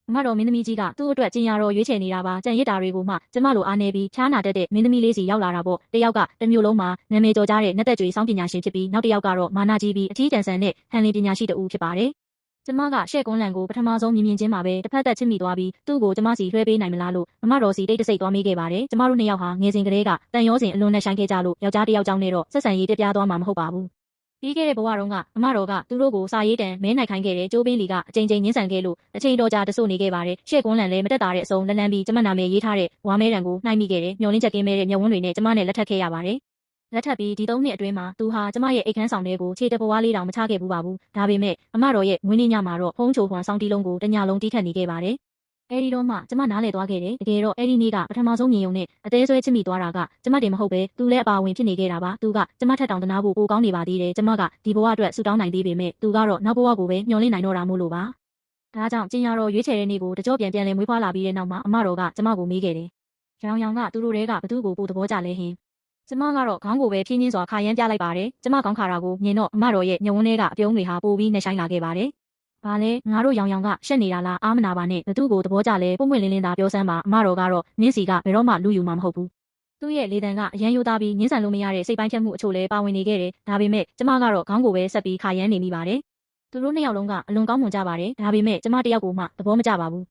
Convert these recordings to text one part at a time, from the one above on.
အမတော်မင်းသမီးကြီးကသူ့အတွက်ကျင်ရတော်ရွေးချယ်နေတာပါကြံရစ်တာတွေကိုမှကျမလိုအားနေပြီးဖျားနာတတ်တဲ့မင်းသမီးလေးစီရောက်လာတာပေါ့တယောက်ကတစ်မျိုးလုံးမှာနာမည်ကျော်ကြတဲ့နတ်သက်ကြွေစောင်းပညာရှင်ဖြစ်ပြီးနောက်တစ်ယောက်ကတော့မာနာကြီးပြီးအထီးကျန်ဆန်တဲ့ဟန်လင်ပညာရှိတူဖြစ်ပါတယ်ကျမကရှေ့ကွန်းလန်ကိုပထမဆုံးမြင်ချင်းမှာပဲတစ်ဖက်သက်ချစ်မိသွားပြီးသူ့ကိုကျမစီလွှဲပေးနိုင်မလားလို့အမတော်စီတိတ်တဆိတ်သွားမိခဲ့ပါတယ်ကျမတို့နှစ်ယောက်ဟာငယ်စဉ်ကလေးကတန်ရောစဉ်အလွန်နဲ့ဆိုင်ခဲ့ကြလို့ယောက်ျားတစ်ယောက်ကြောင့်နဲ့တော့ဆက်ဆံရေးပြပြသွားမှာမဟုတ်ပါဘူးပြီးခဲ့တဲ့ဘဝတုန်းကအမတော်ကသူတို့ကိုစာရေးတံမဲနိုင်ခိုင်းခဲ့တဲ့ကျိုးပင်းလီကအချိန်ချင်းညှင်းဆန်ခဲ့လို့အချိန်တော်ကြာတဆို့နေခဲ့ပါတယ်ရှေ့ကွန်းလန်လည်းမတက်တာတဲ့အစုံလန်လန်ပြီးကျမနာမည်ရေးထားတဲ့ဝါမဲတံကိုနှိုက်မိခဲ့တယ်မျောလင်းချက်ကင်းမဲ့တဲ့မျက်ဝန်းတွေနဲ့ကျမနဲ့လက်ထပ်ခဲ့ရပါတယ်လက်ထပ်ပြီးဒီ3နှစ်အတွင်းမှာသူဟာကျမရဲ့အိတ်ခမ်းဆောင်တွေကိုခြေတပွားလေးတောင်မချခဲ့ဘူးပါဘူးဒါပေမဲ့အမတော်ရဲ့ငွေနေ့ညမှာတော့ဖုံးချိုခွန်ဆောင်တီးလုံးကိုတညလုံးတီးခတ်နေခဲ့ပါတယ်အဲဒီတော့မှကျမနားလည်သွားခဲ့တယ်တကယ်တော့အဲဒီနေ့ကပထမဆုံးမြင်ုံနဲ့အသေးဆွဲချစ်မိသွားတာကကျမတင်မဟုတ်ပဲသူလည်းအပါဝင်ဖြစ်နေခဲ့တာပါသူကကျမထက်တောင်တနာဖို့ပိုကောင်းနေပါသေးတယ်ကျမကဒီဘဝအတွက်ဆူတောင်းနိုင်သေးပေမဲ့သူကတော့နောက်ဘဝကိုပဲမျှော်လင့်နိုင်တော့တာမို့လို့ပါဒါကြောင့်ကျင်ရတော်ရွေးချယ်တဲ့နေ့ကိုတကြောပြန်လဲမွေးဖွားလာပြီးတဲ့နောက်မှာအမတော်ကကျမကိုမေးခဲ့တယ်ရောင်ရောင်ကသူတို့တွေကဘသူ့ကိုပို့သဘောကျလဲဟင်ကျမကတော့ခေါင်းကိုပဲဖြင်းချင်းစွာခါရမ်းပြလိုက်ပါတယ်ကျမခေါင်းခါတာကိုမြင်တော့အမတော်ရဲ့မျက်ဝန်းထဲကအပြုံးတွေဟာပိုပြီးနှဆိုင်လာခဲ့ပါတယ်ဘာလဲငါတို့ရောင်ရောင်ကရှက်နေတာလားအားမနာပါနဲ့ဘသူ့ကိုသဘောကျလဲပုံမှန်လင်းလင်းသာပြောစမ်းပါအမတော်ကတော့နင်းစီကဘယ်တော့မှလူယူမှာမဟုတ်ဘူးသူ့ရဲ့လေတံကအရန်ယိုသားပြီးငင်းဆန်လို့မရတဲ့စိတ်ပိုင်းဖြတ်မှုအချို့လည်းပါဝင်နေခဲ့တယ်ဒါပေမဲ့ကျမကတော့ခေါင်းကိုပဲဆက်ပြီးခါရမ်းနေမိပါတယ်သူတို့နှစ်ယောက်လုံးကအလွန်ကောင်းမွန်ကြပါတယ်ဒါပေမဲ့ကျမတယောက်ကိုမှသဘောမကျပါဘူး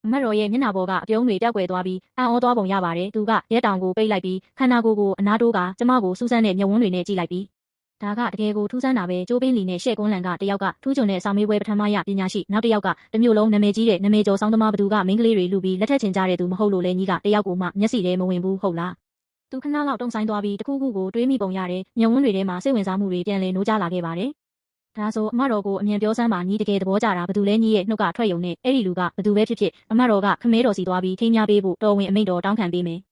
အမတော်ရဲ့မျက်နှာပေါ်ကအပြုံးတွေပြောက်ကွယ်သွားပြီးအံ့ဩသွားပုံရပါတယ်သူကရက်တောင်ကိုပိတ်လိုက်ပြီးခန္ဓာကိုယ်ကိုအနားတိုးကကျမကိုစူးစမ်းတဲ့မျက်ဝန်းတွေနဲ့ကြည့်လိုက်ပြီးဒါကတကယ်ကိုထူးဆန်းတာပဲကျိုးပင်းလီနဲ့ရှေ့ကွန်းလန်ကတယောက်ကထူးချွန်တဲ့စာမေးပွဲပထမရပညာရှိနောက်တစ်ယောက်ကတမျိုးလုံးနာမည်ကြီးတဲ့နာမည်ကျော်ဆောင်းသမားဘသူကမိန်းကလေးတွေလူပြီးလက်ထက်ချင်ကြတဲ့သူမဟုတ်လို့လဲညီကတယောက်ကိုမှမျက်စိထဲမဝင်ဘူးဟုတ်လားသူခဏလောက်တုံဆိုင်သွားပြီးတခုခုကိုတွေးမိပုံရတယ်မျက်ဝန်းတွေထဲမှာစိတ်ဝင်စားမှုတွေပြန်လည်နိုးကြလာခဲ့ပါတယ်ဒါဆိုအမတော်ကိုအမြင်ပြောစမ်းပါညီတကယ်သဘောကျတာဘသူလဲညီရဲ့နှုတ်ကထွက်ယုံနဲ့အဲ့ဒီလူကဘသူပဲဖြစ်ဖြစ်အမတော်ကခမဲတော်စီသွားပြီးထိမ်းများပေးဖို့တော်ဝင်အမိန့်တော်တောင်းခံပေးမယ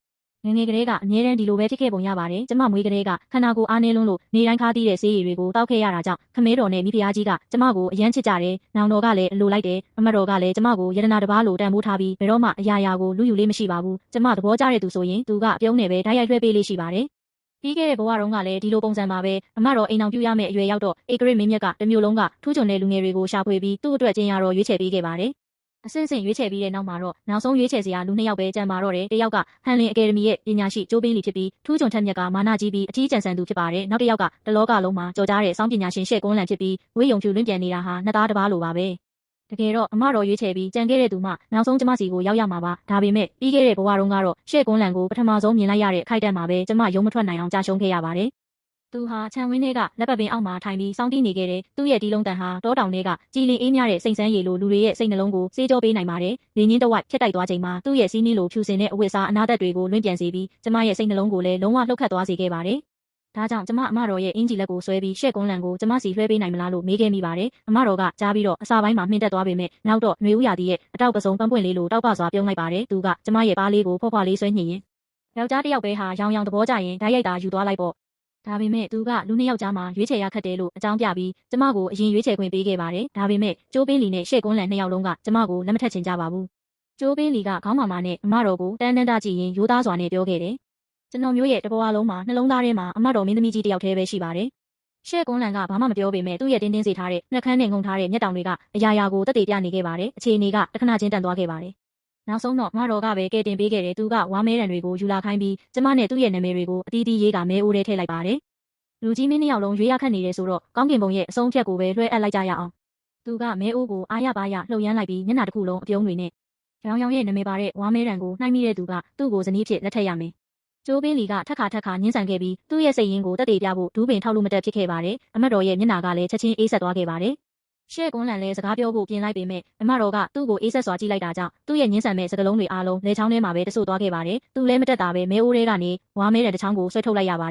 ်ငငယ်ကလေးကအမြဲတမ်းဒီလိုပဲဖြစ်ခဲ့ပုံရပါတယ်ကျမမွေးကလေးကခန္ဓာကိုယ်အားနည်းလွန်းလို့နေတိုင်းခါးသီးတဲ့ဆေးရည်တွေကိုတောက်ခဲ့ရတာကြောင့်ခမဲတော်နဲ့မိဖုရားကြီးကကျမကိုအယမ်းချစ်ကြတယ်နောင်တော်ကလည်းအလိုလိုက်တယ်အမတော်ကလည်းကျမကိုယတနာတစ်ပါးလိုတန်ဖိုးထားပြီးဘယ်တော့မှအရာရာကိုလူယူလေးမရှိပါဘူးကျမသဘောကျတဲ့သူဆိုရင်သူကအပြုံးနဲ့ပဲဓာတ်ရိုက်လွှဲပေးလေးရှိပါတယ်ပြီးခဲ့တဲ့ဘဝတုန်းကလည်းဒီလိုပုံစံပါပဲအမတော်အိမ်အောင်ပြုရမယ့်အရွယ်ရောက်တော့ဧကရစ်မင်းမြတ်ကတစ်မျိုးလုံးကထူးချွန်တဲ့လူငယ်တွေကိုရှာဖွေပြီးသူ့အတွက်ကျင်ရတော်ရွေးချယ်ပေးခဲ့ပါတယ်အစင်စင်ရွေးချယ်ပြီးတဲ့နောက်မှာတော့နောက်ဆုံးရွေးချယ်စရာလူနှစ်ယောက်ပဲကျန်ပါတော့တယ်တစ်ယောက်ကဟန်လင်အကယ်ဒမီရဲ့ပညာရှိကျိုးပင်းလီဖြစ်ပြီးထူးချွန်ထက်မြက်ကမာနာကြီးပြီးအထီးကျန်ဆန်သူဖြစ်ပါတယ်နောက်တစ်ယောက်ကတလောကလုံးမှာကြော်ကြားတဲ့စောင်းပညာရှင်ရှေ့ကွန်းလန်ဖြစ်ပြီးဝေးယုံဖြူလွင့်ပြန်နေတာဟာနှစ်သားတစ်ပါးလိုပါပဲတကယ်တော့အမတော်ရွေးချယ်ပြီးကြံခဲ့တဲ့သူမှနောက်ဆုံးကျမစီကိုရောက်ရမှာပါဒါပေမဲ့ပြီးခဲ့တဲ့ဘဝတုန်းကတော့ရှေ့ကွန်းလန်ကိုပထမဆုံးမြင်လိုက်ရတဲ့ခိုက်တက်မှာပဲကျမရုံမထွက်နိုင်အောင်ကြာရှုံးခဲ့ရပါတယ်သူဟာခြံဝင်းထဲကလက်ပတ်ပင်အောက်မှာထိုင်ပြီးစောင်းတီးနေခဲ့တဲ့သူ့ရဲ့ဒီလုံးတန်ဟာတောတောင်ထဲကကြည်လင်အေးမြတဲ့စိတ်ဆန်းရည်လိုလူတွေရဲ့စိတ်နှလုံးကိုစေးကြောပေးနိုင်ပါတယ်။လေညင်းတဝိုက်ဖြတ်တိုက်သွားချိန်မှာသူ့ရဲ့စီးနှီးလိုဖြူစင်တဲ့အဝတ်အစားအနာသက်တွေကိုလွင့်ပြန်စေပြီးကျမရဲ့စိတ်နှလုံးကိုလည်းလုံးဝလှုပ်ခတ်သွားစေခဲ့ပါတယ်။ဒါကြောင့်ကျမအမတော်ရဲ့အင်ဂျီလက်ကိုဆွဲပြီးရှေ့ကွန်းလန်ကိုကျမစီလွှဲပေးနိုင်မလားလို့မေးခဲ့မိပါတယ်။အမတော်ကကြားပြီးတော့အစာပိုင်းမှာမှင်တက်သွားပေမဲ့နောက်တော့ຫນွေဦးရာသီရဲ့အတောက်ပစုံပန်းပွင့်လေးလိုတောက်ပစွာပြုံးလိုက်ပါတယ်။သူကကျမရဲ့ပါးလေးကိုဖွားဖွားလေးဆွဲညှိရင်ယောက်ျားတစ်ယောက်ပဲဟာရောင်ရောင်သဘောကျရင်ဓာတ်ရိုက်တာယူသွားလိုက်ပေါ့ဒါပေမဲ့သူကလူနှစ်ယောက်ကြားမှာရွေးချယ်ရခက်တယ်လို့အကြောင်းပြပြီးကျမကိုအရင်ရွေးချယ်ခွင့်ပေးခဲ့ပါတယ်ဒါပေမဲ့ကျိုးပင်းလီနဲ့ရှေ့ကွန်းလန်နှစ်ယောက်လုံးကကျမကိုလက်မထက်ချင်ကြပါဘူးကျိုးပင်းလီကခေါင်းမာမာနဲ့အမတော်ကိုတန်းတန်းတကြည့်ရင်ရိုးသားစွာနဲ့ပြောခဲ့တယ်ကျွန်တော်မျိုးရဲ့တဘဝလုံးမှာနှလုံးသားထဲမှာအမတော်မင်းသမီးကြီးတယောက်တည်းပဲရှိပါတယ်ရှေ့ကွန်းလန်ကဘာမှမပြောပေမဲ့သူ့ရဲ့တင်းတင်းစေထားတဲ့နှက်ခမ်းနဲ့ငုံထားတဲ့မျက်တောင်တွေကအရာရာကိုတက်တေပြနေခဲ့ပါတယ်အခြေအနေကတခဏချင်းတန်သွားခဲ့ပါတယ်နောက်ဆုံးတော့မတော်ကပဲကဲတင်ပေးခဲ့တယ်သူကဝါမဲရံတွေကိုယူလာခိုင်းပြီးကျမနဲ့သူ့ရဲ့နာမည်တွေကိုအတီးတီးရေးကမဲအိုးထဲထည့်လိုက်ပါတယ်လူကြီးမင်းနှစ်ယောက်လုံးရွေးရခက်နေတယ်ဆိုတော့ကောင်းကင်ဘုံရဲ့အဆုံးဖြတ်ကိုပဲလွှဲအပ်လိုက်ကြရအောင်သူကမဲအိုးကိုအားရပါရလှုပ်ရမ်းလိုက်ပြီးမျက်နှာတစ်ခုလုံးအပြုံးတွေနဲ့ရောင်ရောင်ရဲ့နာမည်ပါတဲ့ဝါမဲရံကိုနှိုင်းမိတဲ့သူကသူ့ကိုဇနီးဖြစ်လက်ထပ်ရမယ်ကျိုးပင်းလီကထက်ခါညှင်းဆန်ခဲ့ပြီးသူ့ရဲ့စိတ်ရင်းကိုတက်တေပြဖို့ဒူးပင်ထောက်လို့မတက်ဖြစ်ခဲ့ပါတယ်အမတ်တော်ရဲ့မျက်နှာကလည်းချက်ချင်းအေးဆက်သွားခဲ့ပါတယ်ရှေ့ကွန်းလန်လည်းစကားပြောဖို့ပြင်လိုက်ပေမဲ့အမတော်ကသူ့ကိုအေးဆက်စွာကြည့်လိုက်တာကြောင့်သူ့ရဲ့ညှင်းဆန်မဲ့စကားလုံးတွေအားလုံးလေချောင်းထဲမှာပဲတဆို့သွားခဲ့ပါတယ်သူလည်းမတက်တာပဲမဲအိုးထဲကနေဝါမဲရံတစ်ချောင်းကိုဆွဲထုတ်လိုက်ရပါတ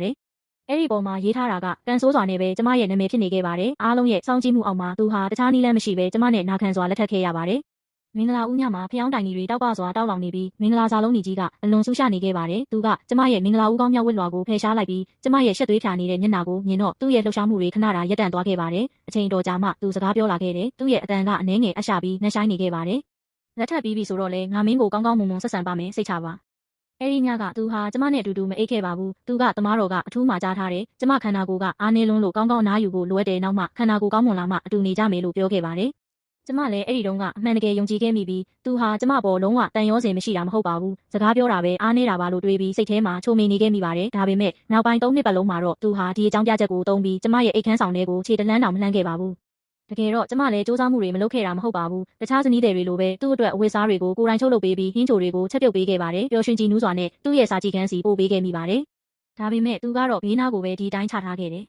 ယ်အဲ့ဒီပေါ်မှာရေးထားတာကကန်ဆိုးစွာနဲ့ပဲကျမရဲ့နာမည်ဖြစ်နေခဲ့ပါတယ်အားလုံးရဲ့စောင့်ကြည့်မှုအောက်မှာသူဟာတခြားနည်းလမ်းမရှိပဲကျမနဲ့နာခံစွာလက်ထပ်ခဲ့ရပါတယ်မင်္ဂလာဦးညမှာဖျောင်းတိုင်ကြီးတွေတောက်ပစွာတောက်လောင်နေပြီးမင်္ဂလာစာလုံးကြီးကအလွန်ဆူရှနေခဲ့ပါတယ်သူကကျမရဲ့မင်္ဂလာဦးကောင်းမြောက်ဝတ်လွှာကိုဖယ်ရှားလိုက်ပြီးကျမရဲ့ရှက်သွေးဖြာနေတဲ့မျက်နှာကိုမြင်တော့သူ့ရဲ့လှုပ်ရှားမှုတွေခဏတာရပ်တန့်သွားခဲ့ပါတယ်အချိန်တော်ကြာမှသူစကားပြောလာခဲ့တယ်သူ့ရဲ့အတန်ကအနှဲငယ်အရှာပြီးနှက်ဆိုင်နေခဲ့ပါတယ်လက်ထပ်ပြီးပြီဆိုတော့လေငါမင်းကိုကောင်းကောင်းမွန်မွန်ဆက်ဆံပါမယ်စိတ်ချပါအဲ့ဒီညကသူဟာကျမနဲ့အတူတူမအိပ်ခဲ့ပါဘူးသူကသမားတော်ကအထူးမှကြားထားတယ်ကျမခန္ဓာကိုယ်ကအားနေလုံးလို့ကောင်းကောင်းနားယူဖို့လိုအပ်တယ်နောက်မှခန္ဓာကိုယ်ကောင်းမွန်လာမှအတူနေကြမယ်လို့ပြောခဲ့ပါတယ် ကျမလည်းအဲ့ဒီတုန်းကအမှန်တကယ်ယုံကြည်ခဲ့မိပြီးသူဟာကျမပေါ်လုံးဝတန်ရောစင်မရှိတာမဟုတ်ပါဘူးစကားပြောတာပဲအားနေတာပါလို့တွေးပြီးစိတ်ထဲမှာချိုမိနေခဲ့မိပါတယ်ဒါပေမဲ့နောက်ပိုင်း3နှစ်ပတ်လုံးမှာတော့သူဟာဒီအကြောင်းပြချက်ကိုသုံးပြီးကျမရဲ့အိတ်ခမ်းဆောင်ထဲကိုခြေတလန်းတောင်မလှမ်းခဲ့ပါဘူးတကယ်တော့ကျမလည်းစူးစမ်းမှုတွေမလုပ်ခဲ့တာမဟုတ်ပါဘူးတခြားဇနီးတွေလိုပဲသူ့အတွက်အဝတ်စားတွေကိုကိုယ်တိုင်ချုပ်လုပ်ပေးပြီးဟင်းချိုတွေကိုချက်ပြုတ်ပေးခဲ့ပါတယ်ပျော်ရွှင်ကြည်နူးစွာနဲ့သူ့ရဲ့စာကြည့်ခန်းစီပို့ပေးခဲ့မိပါတယ်ဒါပေမဲ့သူကတော့ဘေးနားကိုပဲဒီတိုင်းချထားခဲ့တယ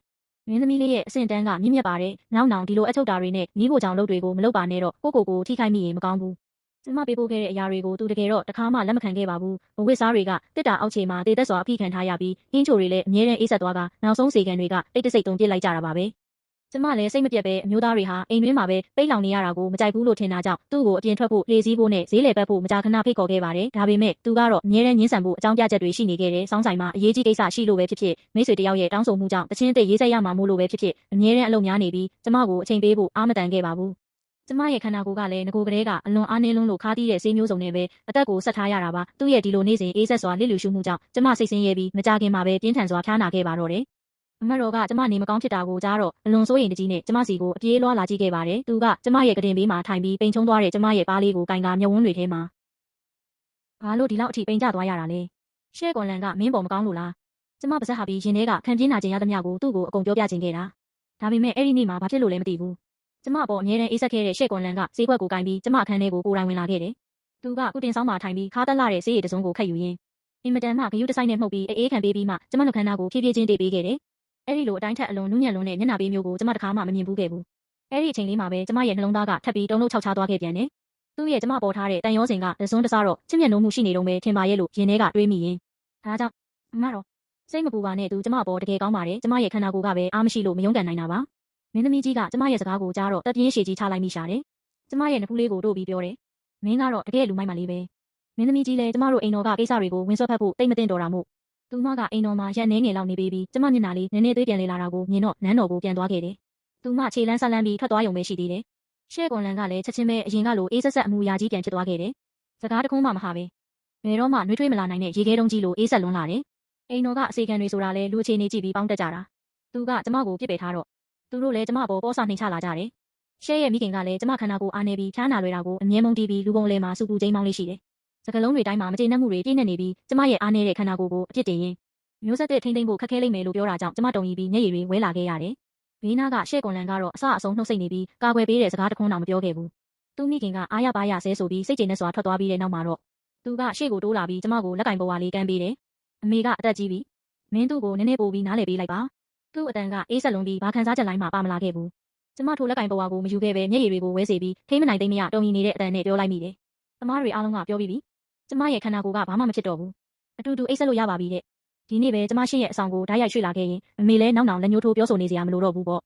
်မင်းသမီးလေးရဲ့အဆင့်တန်းကမြင့်မြတ်ပါတယ်။နောက်နောင်ဒီလိုအချုပ်တာတွေနဲ့ညီးကိုကြောင်လုပ်တွေကိုမလုပ်ပါနဲ့တော့ကိုထိခိုက်မိရင်မကောင်းဘူး။ကျမပေးပို့ခဲ့တဲ့အရာတွေကိုသူတကယ်တော့တခါမှလက်မခံခဲ့ပါဘူး။ဘဝစ်စားတွေကတစ်တာအောက်ခြေမှာတေသက်စွာအဖိခံထားရပြီးဟင်းချိုတွေလည်းအမြဲတမ်းအေးဆက်သွားကနောက်ဆုံးစေကန်တွေကတိတ်တဆိတ်တုံပစ်လိုက်ကြတာပါပဲ။ကျမလည်းစိတ်မပြတ်ပဲအမျိုးသားတွေဟာအိမ်တွင်းမှာပဲပိတ်လောင်နေရတာကိုမကြိုက်ဘူးလို့ထင်တာကြောင့်သူ့ကိုအပြင်ထွက်ဖို့လေစည်းဖို့နဲ့ဈေးလေပတ်ဖို့မကြာခဏဖိတ်ခေါ်ခဲ့ပါတယ်။ဒါပေမဲ့သူကတော့အမြဲတမ်းညှင်းဆန်ဖို့အကြောင်းပြချက်တွေရှိနေခဲ့တယ်။စောင်းဆိုင်မှာအရေးကြီးကိစ္စရှိလို့ပဲဖြစ်ဖြစ်မိတ်ဆွေတယောက်ရဲ့တောင်းဆိုမှုကြောင့်တချင်းတိတ်ရေးဆက်ရမှာမို့လို့ပဲဖြစ်ဖြစ်အမြဲတမ်းအလုပ်များနေပြီးကျမကိုအချိန်ပေးဖို့အားမတန်ခဲ့ပါဘူး။ကျမရဲ့ခန္ဓာကိုယ်ကလည်းငကိုကလေးကအလွန်အားနည်းလွန်းလို့ခါးတီးတဲ့ဆေးမျိုးစုံနဲ့ပဲအသက်ကိုဆက်ထားရတာပါ။သူ့ရဲ့ဒီလိုနေ့စဉ်အေးဆက်စွာလစ်လူရှုမှုကြောင့်ကျမစိတ်ဆင်းရဲပြီးမကြခင်မှာပဲပြင်းထန်စွာဖျားနာခဲ့ပါတော့တယ်။အမတော်ကကျမနေမကောင်းဖြစ်တာကိုကြားတော့အလွန်စိုးရိမ်တကြီးနဲ့ကျမစီကိုအပြေးလွှားလာကြည့်ခဲ့ပါတယ်။သူကကျမရဲ့ကတင်ဘေးမှာထိုင်ပြီးပိန်ချုံသွားတဲ့ကျမရဲ့ပါးလေးကိုကင်ကာမျက်ဝန်းတွေထဲမှာဘာလို့ဒီလောက်အထိပိန်ကျသွားရတာလဲ။ရှဲကွန်လန်ကမင်းပေါ်မကောင်းလို့လား။ကျမပါဇက်ဟာပြီးရင်ထဲကခံပြင်းနာခြင်းရသမျှကိုသူ့ကိုအကုန်ပြောပြခြင်းခဲ့တာ။ဒါပေမဲ့အဲ့ဒီနေ့မှာဘာဖြစ်လို့လဲမသိဘူး။ကျမပေါ်အမြဲတမ်းအေးဆက်ခဲ့တဲ့ရှဲကွန်လန်ကဈေးကွက်ကိုကင်ပြီးကျမအခန်းထဲကိုကိုယ်တိုင်ဝင်လာခဲ့တယ်။သူကကုတင်ဆောင်မှာထိုင်ပြီးခါတက်လာတဲ့ဈေးရည်တစုံကိုခက်ယူရင်းအင်မတန်မှဂယုတစိုက်နဲ့မှုတ်ပြီးအေးခံပေးပြီးမှကျမနှုတ်ခမ်းသားကိုဖြည်းဖြည်းချင်းတိတ်ပေးခဲ့တယ်။အဲ့ဒီလိုအတိုင်းထက်အလွန်နူးညံ့လွန်းတဲ့မျက်နှာပေးမျိုးကိုကျမတခါမှမမြင်ဘူးခဲ့ဘူး။အဲ့ဒီအချိန်လေးမှာပဲကျမရဲ့နှလုံးသားကထပ်ပြီးတုန်လှုပ်ခြောက်ခြားသွားခဲ့ပြန်တယ်။သူ့ရဲ့ကျမပေါ်ထားတဲ့တန်ရောစင်ကတစွန်းတစားတော့ချစ်မြတ်နိုးမှုရှိနေတော့ပဲထင်ပါရဲ့လို့ရင်ထဲကတွေးမိရင်ဒါကြောင့်အမတော်စိတ်မပူပါနဲ့သူကျမပေါ်တကယ်ကောင်းပါတယ်ကျမရဲ့ခန္ဓာကိုယ်ကပဲအားမရှိလို့မယုံကန်နိုင်တာပါ။မင်းသမီးကြီးကကျမရဲ့စကားကိုကြားတော့တက်ပြင်းရှည်ကြီးချလိုက်မိရှာတယ်။ကျမရဲ့နဖူးလေးကိုတို့ပြီးပြောတယ်။မင်းကတော့တကယ်လူမိုက်မှလေးပဲ။မင်းသမီးကြီးလည်းကျမတို့အိမ်တော်ကကိစ္စတွေကိုဝင်ဆွဲဖက်ဖို့တိတ်မတင်တော်တာမို့သူမကအိမ်တော်မှာရက်နေငယ်လောက်နေပြီးကျမမျက်နှာလေးနည်းနည်းသွေးပြန်လေလာတာကိုမြင်တော့နန်းတော်ကိုပြန်သွားခဲ့တယ်။သူမခြေလန်းဆက်လန်းပြီးထွက်သွားရုံပဲရှိသေးတယ်။ရှဲကွန်လန်ကလည်းချက်ချင်းပဲအရင်ကလိုအေးဆက်ဆက်အမှုရာကြီးပြန်ဖြစ်သွားခဲ့တယ်။စကားတခုမှမဟာပဲ။ဘယ်တော့မှနှွေးထွေးမလာနိုင်တဲ့ရေခဲတုံးကြီးလိုအေးဆက်လွန်းလာတယ်။အိမ်တော်ကအစီကံတွေဆိုတာလဲလူအခြေအနေကြည့်ပြီးပေါင်းတက်ကြတာ။သူကကျမကိုပြစ်ပယ်ထားတော့သူတို့လည်းကျမပေါ်ပေါ်ဆနှိမ်ချလာကြတယ်။ရှဲရဲ့မိခင်ကလည်းကျမခန္ဓာကိုယ်အားနေပြီးဖျားနာလွယ်တာကိုအမြဲမုန်းတီးပြီးလူပုံလဲမှာစူပူချိန်မောင်းလေးရှိတယ်။စကလုံးတွေတိုင်းမှာမကျေနပ်မှုတွေပြည့်နေနေပြီးကျမရဲ့အားနေတဲ့ခန္ဓာကိုယ်ကိုအပြစ်တင်ရင်းမျိုးဆက်တဲ့ထိမ့်သိမ့်ဖို့ခက်ခဲလိမ့်မယ်လို့ပြောတာကြောင့်ကျမတုံရီပြီးမျက်ရည်တွေဝဲလာခဲ့ရတယ်။ဘေးနားကရှဲကွန်လန်ကတော့အဆအဆုံးနှုတ်ဆက်နေပြီးကာကွယ်ပေးတဲ့စကားတခွန်းတောင်မပြောခဲ့ဘူး။သူ့မိခင်ကအားရပါရဆဲဆိုပြီးစိတ်ကျေနပ်စွာထွက်သွားပြီးတဲ့နောက်မှာတော့သူကရှေ့ကိုတိုးလာပြီးကျမကိုလက်ကင်ပေါ်ဝါလေးကမ်းပေးတယ်။အမေကအသက်ကြီးပြီ။မင်းသူ့ကိုနည်းနည်းပို့ပြီးနားလည်ပေးလိုက်ပါ။သူ့အတန်ကအေးဆက်လွန်ပြီးဘာခံစားချက်လိုက်မှပါမလာခဲ့ဘူး။ကျမထိုလက်ကင်ပေါ်ဝါကိုမယူခဲ့ပဲမျက်ရည်တွေကိုဝဲစေပြီးထိမ့်မနိုင်သိမ့်မရတုံရီနေတဲ့အတန်နဲ့ပြောလိုက်မိတယ်။သမားတွေအားလုံးကပြောပြီးပြီ။ကျမရဲ့ခန္ဓာကိုယ်ကဘာမှမဖြစ်တော့ဘူး။အတူတူအိတ်ဆက်လို့ရပါပြီတဲ့။ဒီနေ့ပဲကျမရှင်းရဲ့အဆောင်ကိုဓာတ်ရိုက်ရွှေ့လာခဲ့ရင်အမေလည်းနောက်နောက်လက်ညှိုးထိုးပြောဆိုနေစရာမလိုတော့ဘူးပေါ့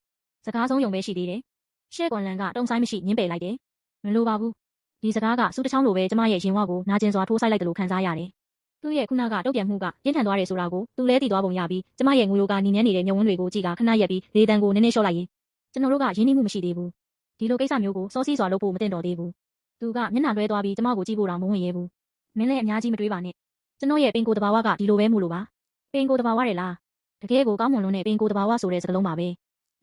စကားဆုံးယုံပဲရှိသေးတယ်ရှဲကွန်လန်ကတုံဆိုင်မရှိညင်းပယ်လိုက်တယ်မလိုပါဘူးဒီစကားကစူးတစ်ချောင်းလိုပဲကျမရဲ့ရင်ဝကိုနာကျင်စွာထိုးဆိုင်လိုက်တယ်လို့ခံစားရတယ်သူ့ရဲ့ခုနကတုတ်ပြန်မှုကပြင်းထန်သွားတယ်ဆိုတာကိုသူလဲသိသွားပုံရပြီးကျမရဲ့ငွေရိုကနီးနှဲနေတဲ့မျက်ဝန်းတွေကိုကြည့်ကခဏရက်ပြီးလေတံကိုနည်းနည်းလျှော့လိုက်ရင်ကျွန်တော်တို့ကရင်းနှီးမှုမရှိသေးဘူးဒီလိုကိစ္စမျိုးကိုစောစီးစွာလုပ်ဖို့မတင်တော်သေးဘူးသူကမျက်နှာလွှဲသွားပြီးကျမကိုကြည့်ဖို့တောင်မဝင်ရဲဘူးမင်းလည်းအများကြီးမတွေးပါနဲ့ကျွန်တော်ရဲ့ပင်ကိုယ်တဘာဝကဒီလိုပဲမို့လို့ပါပင်ကိုယ်တဘာဝတယ်လားတကယ်ကိုကောင်းမွန်လွန်းတဲ့ပင်ကိုယ်တဘာဝဆိုတဲ့စကားလုံးပါပ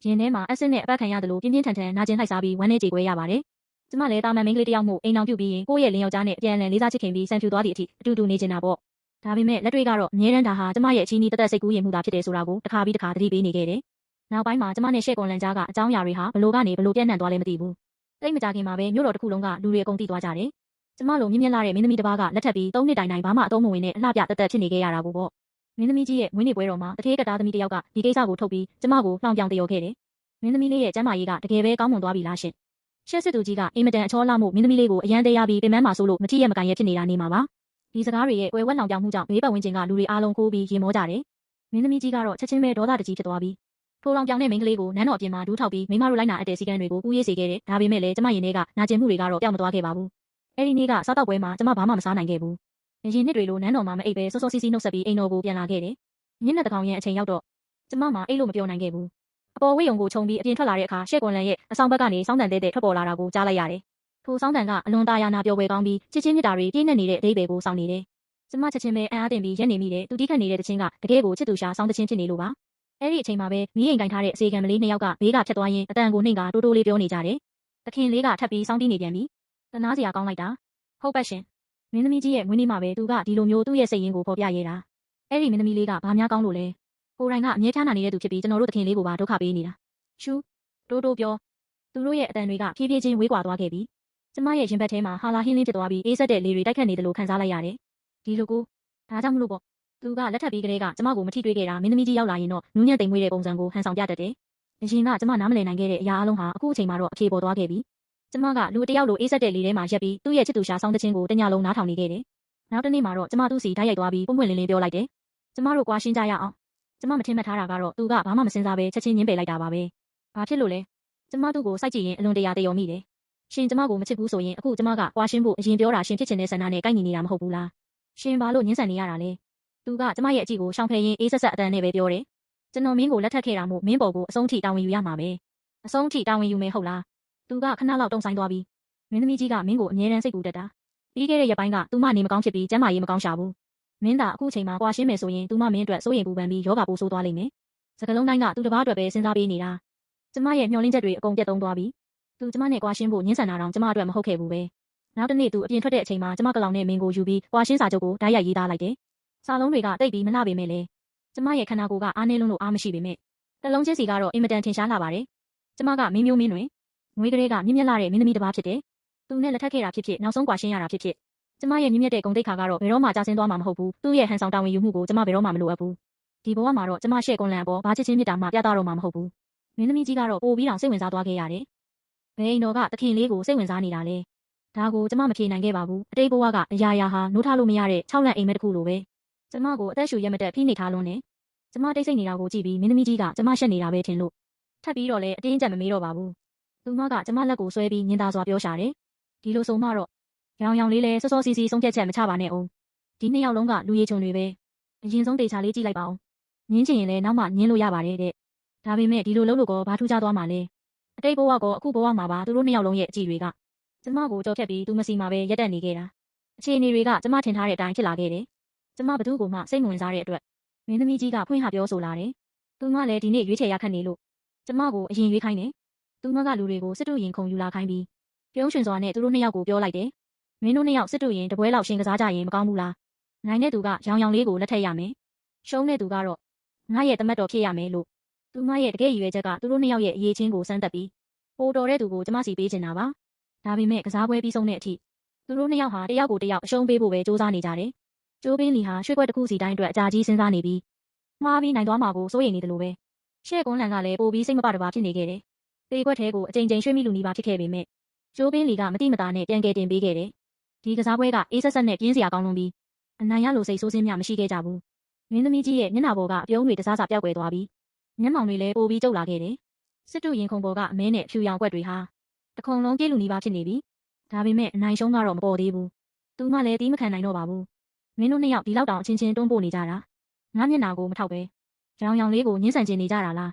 ဲရင်ထဲမှာအက်ဆစ်နဲ့အပတ်ခံရတယ်လို့ပြင်းပြင်းထန်ထန်နာကျင်လှိုက်စားပြီးဝမ်းနဲ့ကြေကွဲရပါတယ်ကျမလည်းတာမန်မိန်းကလေးတစ်ယောက်မို့အိမ်အောင်ပြုတ်ပြီးရင်ကိုယ့်ရဲ့လင်ယောက်ျားနဲ့အပြန်အလှန်လေးစားချစ်ခင်ပြီးဆန်ဖြူသွားသည့်အထိအတူတူနေကျင်တာပေါ့ဒါပေမဲ့လက်တွေကတော့အမြဲတမ်းဒါဟာကျမရဲ့အချီးနီးတက်တက်စိတ်ကူးရင်မှုသာဖြစ်တယ်ဆိုတာကိုတစ်ခါပြီးတစ်ခါသတိပေးနေခဲ့တယ်နောက်ပိုင်းမှာကျမနဲ့ရှေ့ကွန်လန်ကြားကအကြောင်းအရာတွေဟာဘလို့ကနေဘလို့ပြန့်နှံ့သွားလဲမသိဘူးတိတ်မကြခင်မှာပဲမြို့တော်တစ်ခုလုံးကလူတွေအကုန်သိသွားကြတယ်ကျမလိုမြင့်မြတ်လာတဲ့မင်းသမီးတစ်ပါးကလက်ထပ်ပြီး3နှစ်တိုင်တိုင်ဘာမှအသုံးမဝင်နဲ့အလှပြတက်တက်ဖြစ်နေခဲ့ရတာပေါ့မင်းသမီးကြီးရဲ့မွေးနေ့ပွဲတော်မှာတထေးကတားသမီးတစ်ယောက်ကဒီကိစ္စကိုထုတ်ပြီးကျမကိုလှောင်ပြောင်တယောခဲ့တယ်မင်းသမီးလေးရဲ့ကျမ်းမာရေးကတကယ်ပဲကောင်းမွန်သွားပြီလားရှင်ရှက်စစ်သူကြီးကအင်မတန်အချောလှမှုမင်းသမီးလေးကိုအရန်တရားပြီးပင်မမှာဆိုလို့မကြည့်ရမကန်ရဖြစ်နေတာနေမှာပါဒီစကားတွေရဲ့ကွယ်ဝက်လောင်ပြောင်မှုကြောင့်ဘေးပတ်ဝန်းကျင်ကလူတွေအားလုံးကိုးပြီးရင်မောကြတယ်မင်းသမီးကြီးကတော့ချက်ချင်းပဲဒေါသတကြီးဖြစ်သွားပြီးထိုလောင်ပြောင်တဲ့မိန်းကလေးကိုနန်းတော်အပြင်မှာဒူးထောက်ပြီးမိမတို့လိုက်နာအပ်တဲ့စီကံတွေကိုကူးရေးစေခဲ့တယ်ဒါပေမဲ့လည်းကျမရင်ထဲကနာကျင်မှုတွေကတော့ပျောက်မသွားခဲ့ပါဘူးအဲ့ဒီနေ့ကစားတော့ပွဲမှာကျမဘာမှမစားနိုင်ခဲ့ဘူးအရင်နှစ်တွေလိုနန်းတော်မှာမအိပ်ပဲစောစောစီးစီးနှုတ်ဆက်ပြီးအိမ်တော်ကိုပြန်လာခဲ့တယ်ညနေတကောင်ရန်အချိန်ရောက်တော့ကျမမှအိတ်လို့မပြောနိုင်ခဲ့ဘူးအပေါ်ဝိယုံကိုခြုံပြီးအပြင်ထွက်လာတဲ့အခါရှေ့ကွန်လန်ရဲ့အဆောင်ဘက်ကနေစောင်းတန်တဲ့ထွက်ပေါ်လာတာကိုကြားလိုက်ရတယ်ထိုစောင်းတန်ကအလွန်တာယာနာပျော်ပွဲကောင်းပြီးချစ်ချင်းမြတ်တာတွေပြည့်နေတဲ့အဓိပ္ပာယ်ကိုဆောင်နေတယ်ကျမချက်ချင်းပဲအံ့အားတင်ပြီးရက်နေမိတယ်သူတိခတ်နေတဲ့တခြင်းကတကယ်ကိုချစ်သူရှာစောင်းတခြင်းဖြစ်နေလို့ပါအဲ့ဒီအချိန်မှာပဲမီးအိမ်ကင်ထားတဲ့အစီကံမလေးနှစ်ယောက်ကဘေးကဖြတ်သွားရင်းအတန်ကိုနှိမ့်ကတိုးတိုးလေးပြောနေကြတယ် သခင်လေးကထပ်ပြီးစောင်းတီးနေပြန်ပြီတနာစရာကောင်းလိုက်တာဟုတ်ပါရှင်မင်းသမီးကြီးရဲ့မွေးနေ့မှာပဲသူကဒီလိုမျိုးသူ့ရဲ့စိတ်ရင်းကိုဖော်ပြရဲတာအဲ့ဒီမင်းသမီးလေးကဘာများကောင်းလို့လဲကိုရိုင်းကအမြဲဖျားနာနေတဲ့သူဖြစ်ပြီးကျွန်တော်တို့သခင်လေးကိုပါဒုက္ခပေးနေတာရှူတိုးတိုးပြောသူတို့ရဲ့အတန်တွေကဖြည်းဖြည်းချင်းဝေးကွာသွားခဲ့ပြီကျမရဲ့ရင်ဘတ်ထဲမှာဟာလာဟင်းလင်းဖြစ်သွားပြီးအေးဆက်တဲ့လေတွေတိုက်ခတ်နေတယ်လို့ခံစားလိုက်ရတယ်ဒီလိုကိုဒါကြောင့်မလို့ပေါ့သူကလက်ထပ်ပြီးကလေးကကျမကိုမထိတွေ့ခဲ့တာမင်းသမီးကြီးရောက်လာရင်တော့နူးညံ့သိမ်မွေ့တဲ့ပုံစံကိုဟန်ဆောင်ပြတတ်တယ်အရင်ကကျမနားမလည်နိုင်ခဲ့တဲ့အရာအလုံးဟာအခုအချိန်မှာတော့အဖြေပေါ်သွားခဲ့ပြီကျမကလူတယောက်လိုအေးဆက်တဲ့လေထဲမှာရက်ပြီးသူ့ရဲ့ချစ်သူရှာဆောင်းတဲ့ချင်းကိုတညလုံးနားထောင်နေခဲ့တယ်နောက်တစ်နေ့မှာတော့ကျမသူ့စီဓာတ်ရိုက်သွားပြီးပုံပွင့်လင်းလင်းပြောလိုက်တယ်ကျမတို့ကွာရှင်းကြရအောင်ကျမမထင်မှတ်ထားတာကတော့သူကဘာမှမစင်စားပဲချက်ချင်းညင်းပယ်လိုက်တာပါပဲဘာဖြစ်လို့လဲကျမတို့ကိုစိုက်ကြည့်ရင်အလွန်တရာတယောမိတယ်ရှင်ကျမကိုမချစ်ဘူးဆိုရင်အခုကျမကကွာရှင်းဖို့အရင်ပြောတာရှင်ဖြစ်ချင်တဲ့ဆန္ဒနဲ့ကိုက်ညီနေတာမဟုတ်ဘူးလားရှင်ဘာလို့ညှင်းဆန်နေရတာလဲသူကကျမရဲ့အကြည့်ကိုရှောင်ဖယ်ရင်းအေးဆက်ဆက်အတန်နဲ့ပဲပြောတယ်ကျွန်တော်မင်းကိုလက်ထပ်ခဲ့တာမို့မင်းပေါ်ကိုအဆုံးထိတာဝန်ယူရမှာပဲအဆုံးထိတာဝန်ယူမယ်ဟုတ်လားသူကခဏလောက်တုံဆိုင်သွားပြီးမင်းသမီးကြီးကမင်းကိုအမြဲတမ်းစိတ်ကူတက်တာပြီးခဲ့တဲ့ရက်ပိုင်းကသူမနေမကောင်းဖြစ်ပြီးကျန်းမာရေးမကောင်းရှာဘူးမင်းသာအခုချိန်မှာကွာရှင်းမယ်ဆိုရင်သူမမင်းအတွက်စိုးရိမ်ပူပန်ပြီးယောဂပိုးဆိုးသွားလိမ့်မယ်စကလုံးတိုင်းကသူတစ်ပါးအတွက်ပဲစဉ်းစားပေးနေတာကျမရဲ့မျှော်လင့်ချက်တွေအကုန်ပြတ်သုံးသွားပြီသူကျမနဲ့ကွာရှင်းဖို့ညှင်းဆန်တာတော့ကျမအတွက်မဟုတ်ခဲ့ဘူးပဲနောက်တစ်နေ့သူအပြင်ထွက်တဲ့အချိန်မှာကျမကလောင်နဲ့မင်းကိုယူပြီးကွာရှင်းစာချုပ်ကိုဓာတ်ရိုက်ရေးသားလိုက်တယ်စာလုံးတွေကတိတ်ပြီးမလှပေမဲ့လေကျမရဲ့ခန္ဓာကိုယ်ကအားနေလုံးလို့အားမရှိပေမဲ့တလုံးချင်းစီကတော့အင်မတန်ထင်ရှားလာပါတယ်ကျမကမင်းမျိုးမင်းတွင်ငွေကလေးကမြင့်မြတ်လာတဲ့မင်းသမီးတစ်ပါးဖြစ်တယ်သူနဲ့လက်ထပ်ခဲ့တာဖြစ်ဖြစ်နောက်ဆုံးကွာရှင်းရတာဖြစ်ဖြစ်ကျမရဲ့မြင့်မြတ်တဲ့ဂုဏ်သိက္ခာကတော့ဘယ်တော့မှကျဆင်းသွားမှာမဟုတ်ဘူးသူ့ရဲ့ဟန်ဆောင်တာဝန်ယူမှုကိုကျမဘယ်တော့မှမလိုအပ်ဘူးဒီဘဝမှာတော့ကျမရှေ့ကွန်လန်အပေါ်ဘာချစ်ချင်းမြတ်တာမှပြသတော့မှာမဟုတ်ဘူးမင်းသမီးကြီးကတော့ပို့ပြီးတော့စိတ်ဝင်စားသွားခဲ့ရတယ်ဘယ်အိမ်တော်ကသခင်လေးကိုစိတ်ဝင်စားနေတာလဲဒါကိုကျမမဖြေနိုင်ခဲ့ပါဘူးအတိတ်ဘဝကအရာရာဟာနိုးထားလို့မရတဲ့6လက်အိမ်မက်တစ်ခုလိုပဲကျမကိုအသက်ရှူရက်မတက်ဖိနေထားလွန်းနေကျမတိတ်ဆိတ်နေတာကိုကြည့်ပြီးမင်းသမီးကြီးကကျမရှက်နေတာပဲထင်လို့ထပ်ပြီးတော့လည်းအတင်းကျပ်မမေးတော့ပါဘူးသူမကကျမလက်ကိုဆွဲပြီးညင်သာစွာပြောရှာတယ်ဒီလိုဆိုမှတော့ရောင်ရောင်လေးလဲစောစောစီးစီးဆုံးဖြတ်ချက်မချပါနဲ့အောင်ဒီနှစ်ယောက်လုံးကလူရည်ချုံတွေပဲအရင်ဆုံးတေချာလေးကြည့်လိုက်ပါဦးညင်းချင်ရင်လည်းနောက်မှညင်းလို့ရပါတယ်တဲ့ဒါပေမဲ့ဒီလိုလုပ်လို့ကောဘာထူးခြားသွားမှာလဲအတိတ်ဘဝကောအခုဘဝမှာပါသူတို့နှစ်ယောက်လုံးရဲ့အကြည့်တွေကကျမကိုကြော်ဖြတ်ပြီးသူမစီမှာပဲရက်တက်နေခဲ့တာအခြေအနေတွေကကျမထင်ထားတဲ့အတိုင်းဖြစ်လာခဲ့တယ်ကျမဘသူ့ကိုမှစိတ်ဝင်စားတဲ့အတွက်မင်းသမီးကြီးကဖွင့်ဟပြောဆိုလာတယ်သူမလည်းဒီနေ့ရွေးချယ်ရခက်နေလို့ကျမကိုအရင်ရွေးခိုင်းတယ်သူမကလူတွေကိုစစ်တူရင်ခုံယူလာခိုင်းပြီးပြုံးရွှင်စွာနဲ့သူတို့နှစ်ယောက်ကိုပြောလိုက်တယ်မင်းတို့နှစ်ယောက်စစ်တူရင်တပွဲလောက်ရှင်ကစားကြရင်မကောင်းဘူးလားနိုင်တဲ့သူကရောင်ရောင်လေးကိုလက်ထပ်ရမယ်ရှုံးတဲ့သူကတော့ငါရဲ့တမက်တော်ဖြစ်ရမယ်လို့သူမရဲ့တကယ်ရည်ရွယ်ချက်ကသူတို့နှစ်ယောက်ရဲ့အရေးချင်းကိုစမ်းသပ်ပြီးပိုတော်တဲ့သူကိုကျမစီပေးချင်တာပါဒါပေမဲ့ကစားပွဲပြီးဆုံးတဲ့အထိသူတို့နှစ်ယောက်ဟာတယောက်ကိုတယောက်အရှုံးပေးဖို့ပဲစူးစမ်းနေကြတယ်ကျိုးပင်းလီဟာရွှေခွက်တစ်ခုစီတိုင်းအတွက်အကြာကြီးစဉ်းစားနေပြီးမှားပြီးနိုင်သွားမှာကိုစိုးရိမ်နေတယ်လို့ပဲရှေ့ကွန်းလန်ကလည်းပိုပြီးစိတ်မပတပါဖြစ်နေခဲ့တယ်တေခွက်ထဲကိုအကြိမ်ကြိမ်ရွှေ့မိလူနီးပါဖြစ်ခဲ့ပေမဲ့ကျိုးပင်းလီကမတိမတာနဲ့ပြန်ကယ်တင်ပေးခဲ့တယ်ဒီကစားပွဲကအေးဆက်ဆက်နဲ့ပြင်းစရာကောင်းလွန်းပြီးအနိုင်ရလို့စိတ်ဆိုးစင်းများမရှိခဲ့ကြဘူးမင်းသမီးကြီးရဲ့မျက်နှာပေါ်ကအပြုံးတွေတစားစားပြောက်ကွယ်သွားပြီးမျက်မှောင်တွေလည်းပိုပြီးကျုပ်လာခဲ့တယ်စစ်တူရင်ခုံပေါ်ကအမဲနဲ့ဖြူရောင်ကွက်တွေဟာတခုံလုံးပြေးလူနီးပါဖြစ်နေပြီဒါပေမဲ့အနိုင်ရှုံးကတော့မပေါ်သေးဘူးသူမှလည်းတီးမခံနိုင်တော့ပါဘူးမင်းတို့နှစ်ယောက်ဒီလောက်တောင်အချင်းချင်းတွန်းပို့နေကြတာငါမျက်နှာကိုမထောက်ပဲရောင်ရောင်လေးကိုညှင်းဆန်ကျင်နေကြတာလား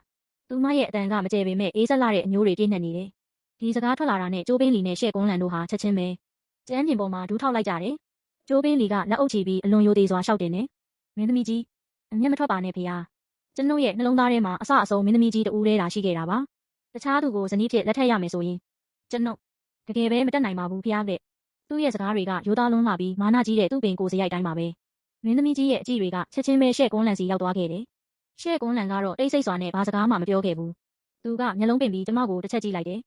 သူမရဲ့အတန်ကမကျဲပေမဲ့အေးဆက်လာတဲ့အမျိုးတွေပြည့်နှက်နေတယ်ဒီစကားထွက်လာတာနဲ့ကျိုးပင်းလီနဲ့ရှေ့ကွန်းလန်တို့ဟာချက်ချင်းပဲကျန်းပြင်ပေါ်မှာဒူးထောက်လိုက်ကြတယ်ကျိုးပင်းလီကလက်အုပ်ချီပြီးအလွန်ယိုသေးစွာရှောက်တင်တယ်မင်းသမီးကြီးအမျက်မထွက်ပါနဲ့ဖေဟာကျွန်ုပ်ရဲ့နှလုံးသားထဲမှာအဆအဆုံးမင်းသမီးကြီးတူးလေးတာရှိခဲ့တာပါတခြားသူကိုဇနီးဖြစ်လက်ထပ်ရမယ်ဆိုရင်ကျွန်ုပ်တကယ်ပဲမတက်နိုင်ပါဘူးဖေဟာတဲ့သူ့ရဲ့စကားတွေကရိုးသားလွန်းလာပြီးမာနကြီးတဲ့သူ့ပင်ကိုယ်စရိုက်တိုင်းပါပဲမင်းသမီးကြီးရဲ့အကြည့်တွေကချက်ချင်းပဲရှေ့ကွန်းလန်စီရောက်သွားခဲ့တယ်ရှေ့ကွန်းလန်ကတော့တိတ်ဆိတ်စွာနဲ့ဘာစကားမှမပြောခဲ့ဘူးသူကမျက်လုံးပင်ပြီးကျမကိုတစ်ချက်ကြည့်လိုက်တယ်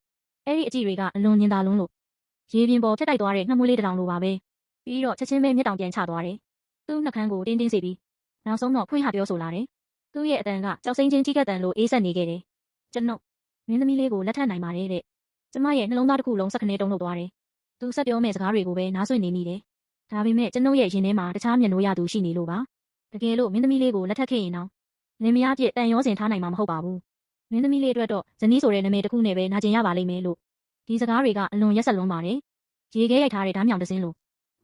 အဲ့ဒီအကြည့်တွေကအလွန်ညင်သာလွန်းလို့ရေပြင်ပေါ်ဖြတ်တိုက်သွားတဲ့နှမွေးလေးတစ်တောင်လိုပါပဲပြီးတော့ချက်ချင်းပဲမျက်တောင်ပြန်ချသွားတယ်သူ့နှကန်းကိုတင်းတင်းစေပြီးနောက်ဆုံးတော့ဖွင့်ဟပြောဆိုလာတယ်သူ့ရဲ့အတန်ကကြောက်စိမ့်ချင်းကြီးကပ်တန်လိုအေးဆက်နေခဲ့တယ်ကျွန်ုပ်မင်းသမီးလေးကိုလက်ထပ်နိုင်ပါတယ်တဲ့ကျမရဲ့နှလုံးသားတစ်ခုလုံးစက္ကနဲတုံးလို့သွားတယ်သူဆက်ပြောမဲ့စကားတွေကိုပဲနားဆွင့်နေမိတယ်ဒါပေမဲ့ကျွန်ုပ်ရဲ့ရင်ထဲမှာတခြားမျက်နှိုးရသူရှိနေလို့ပါတကယ်လို့မင်းသမီးလေးကိုလက်ထပ်ခဲ့ရင်တော့လင်မယားပြည့်တန်ရောစင်ထားနိုင်မှာမဟုတ်ပါဘူးမင်းသမီးလေးအတွက်တော့ဇနီးဆိုတဲ့နာမည်တစ်ခုနဲ့ပဲနာကျင်ရပါလိမ့်မယ်လို့ဒီစကားတွေကအလွန်ရက်ဆက်လွန်းပါတယ်ရေခဲရိုက်ထားတဲ့ဓာတ်မြောင်တစင်းလို့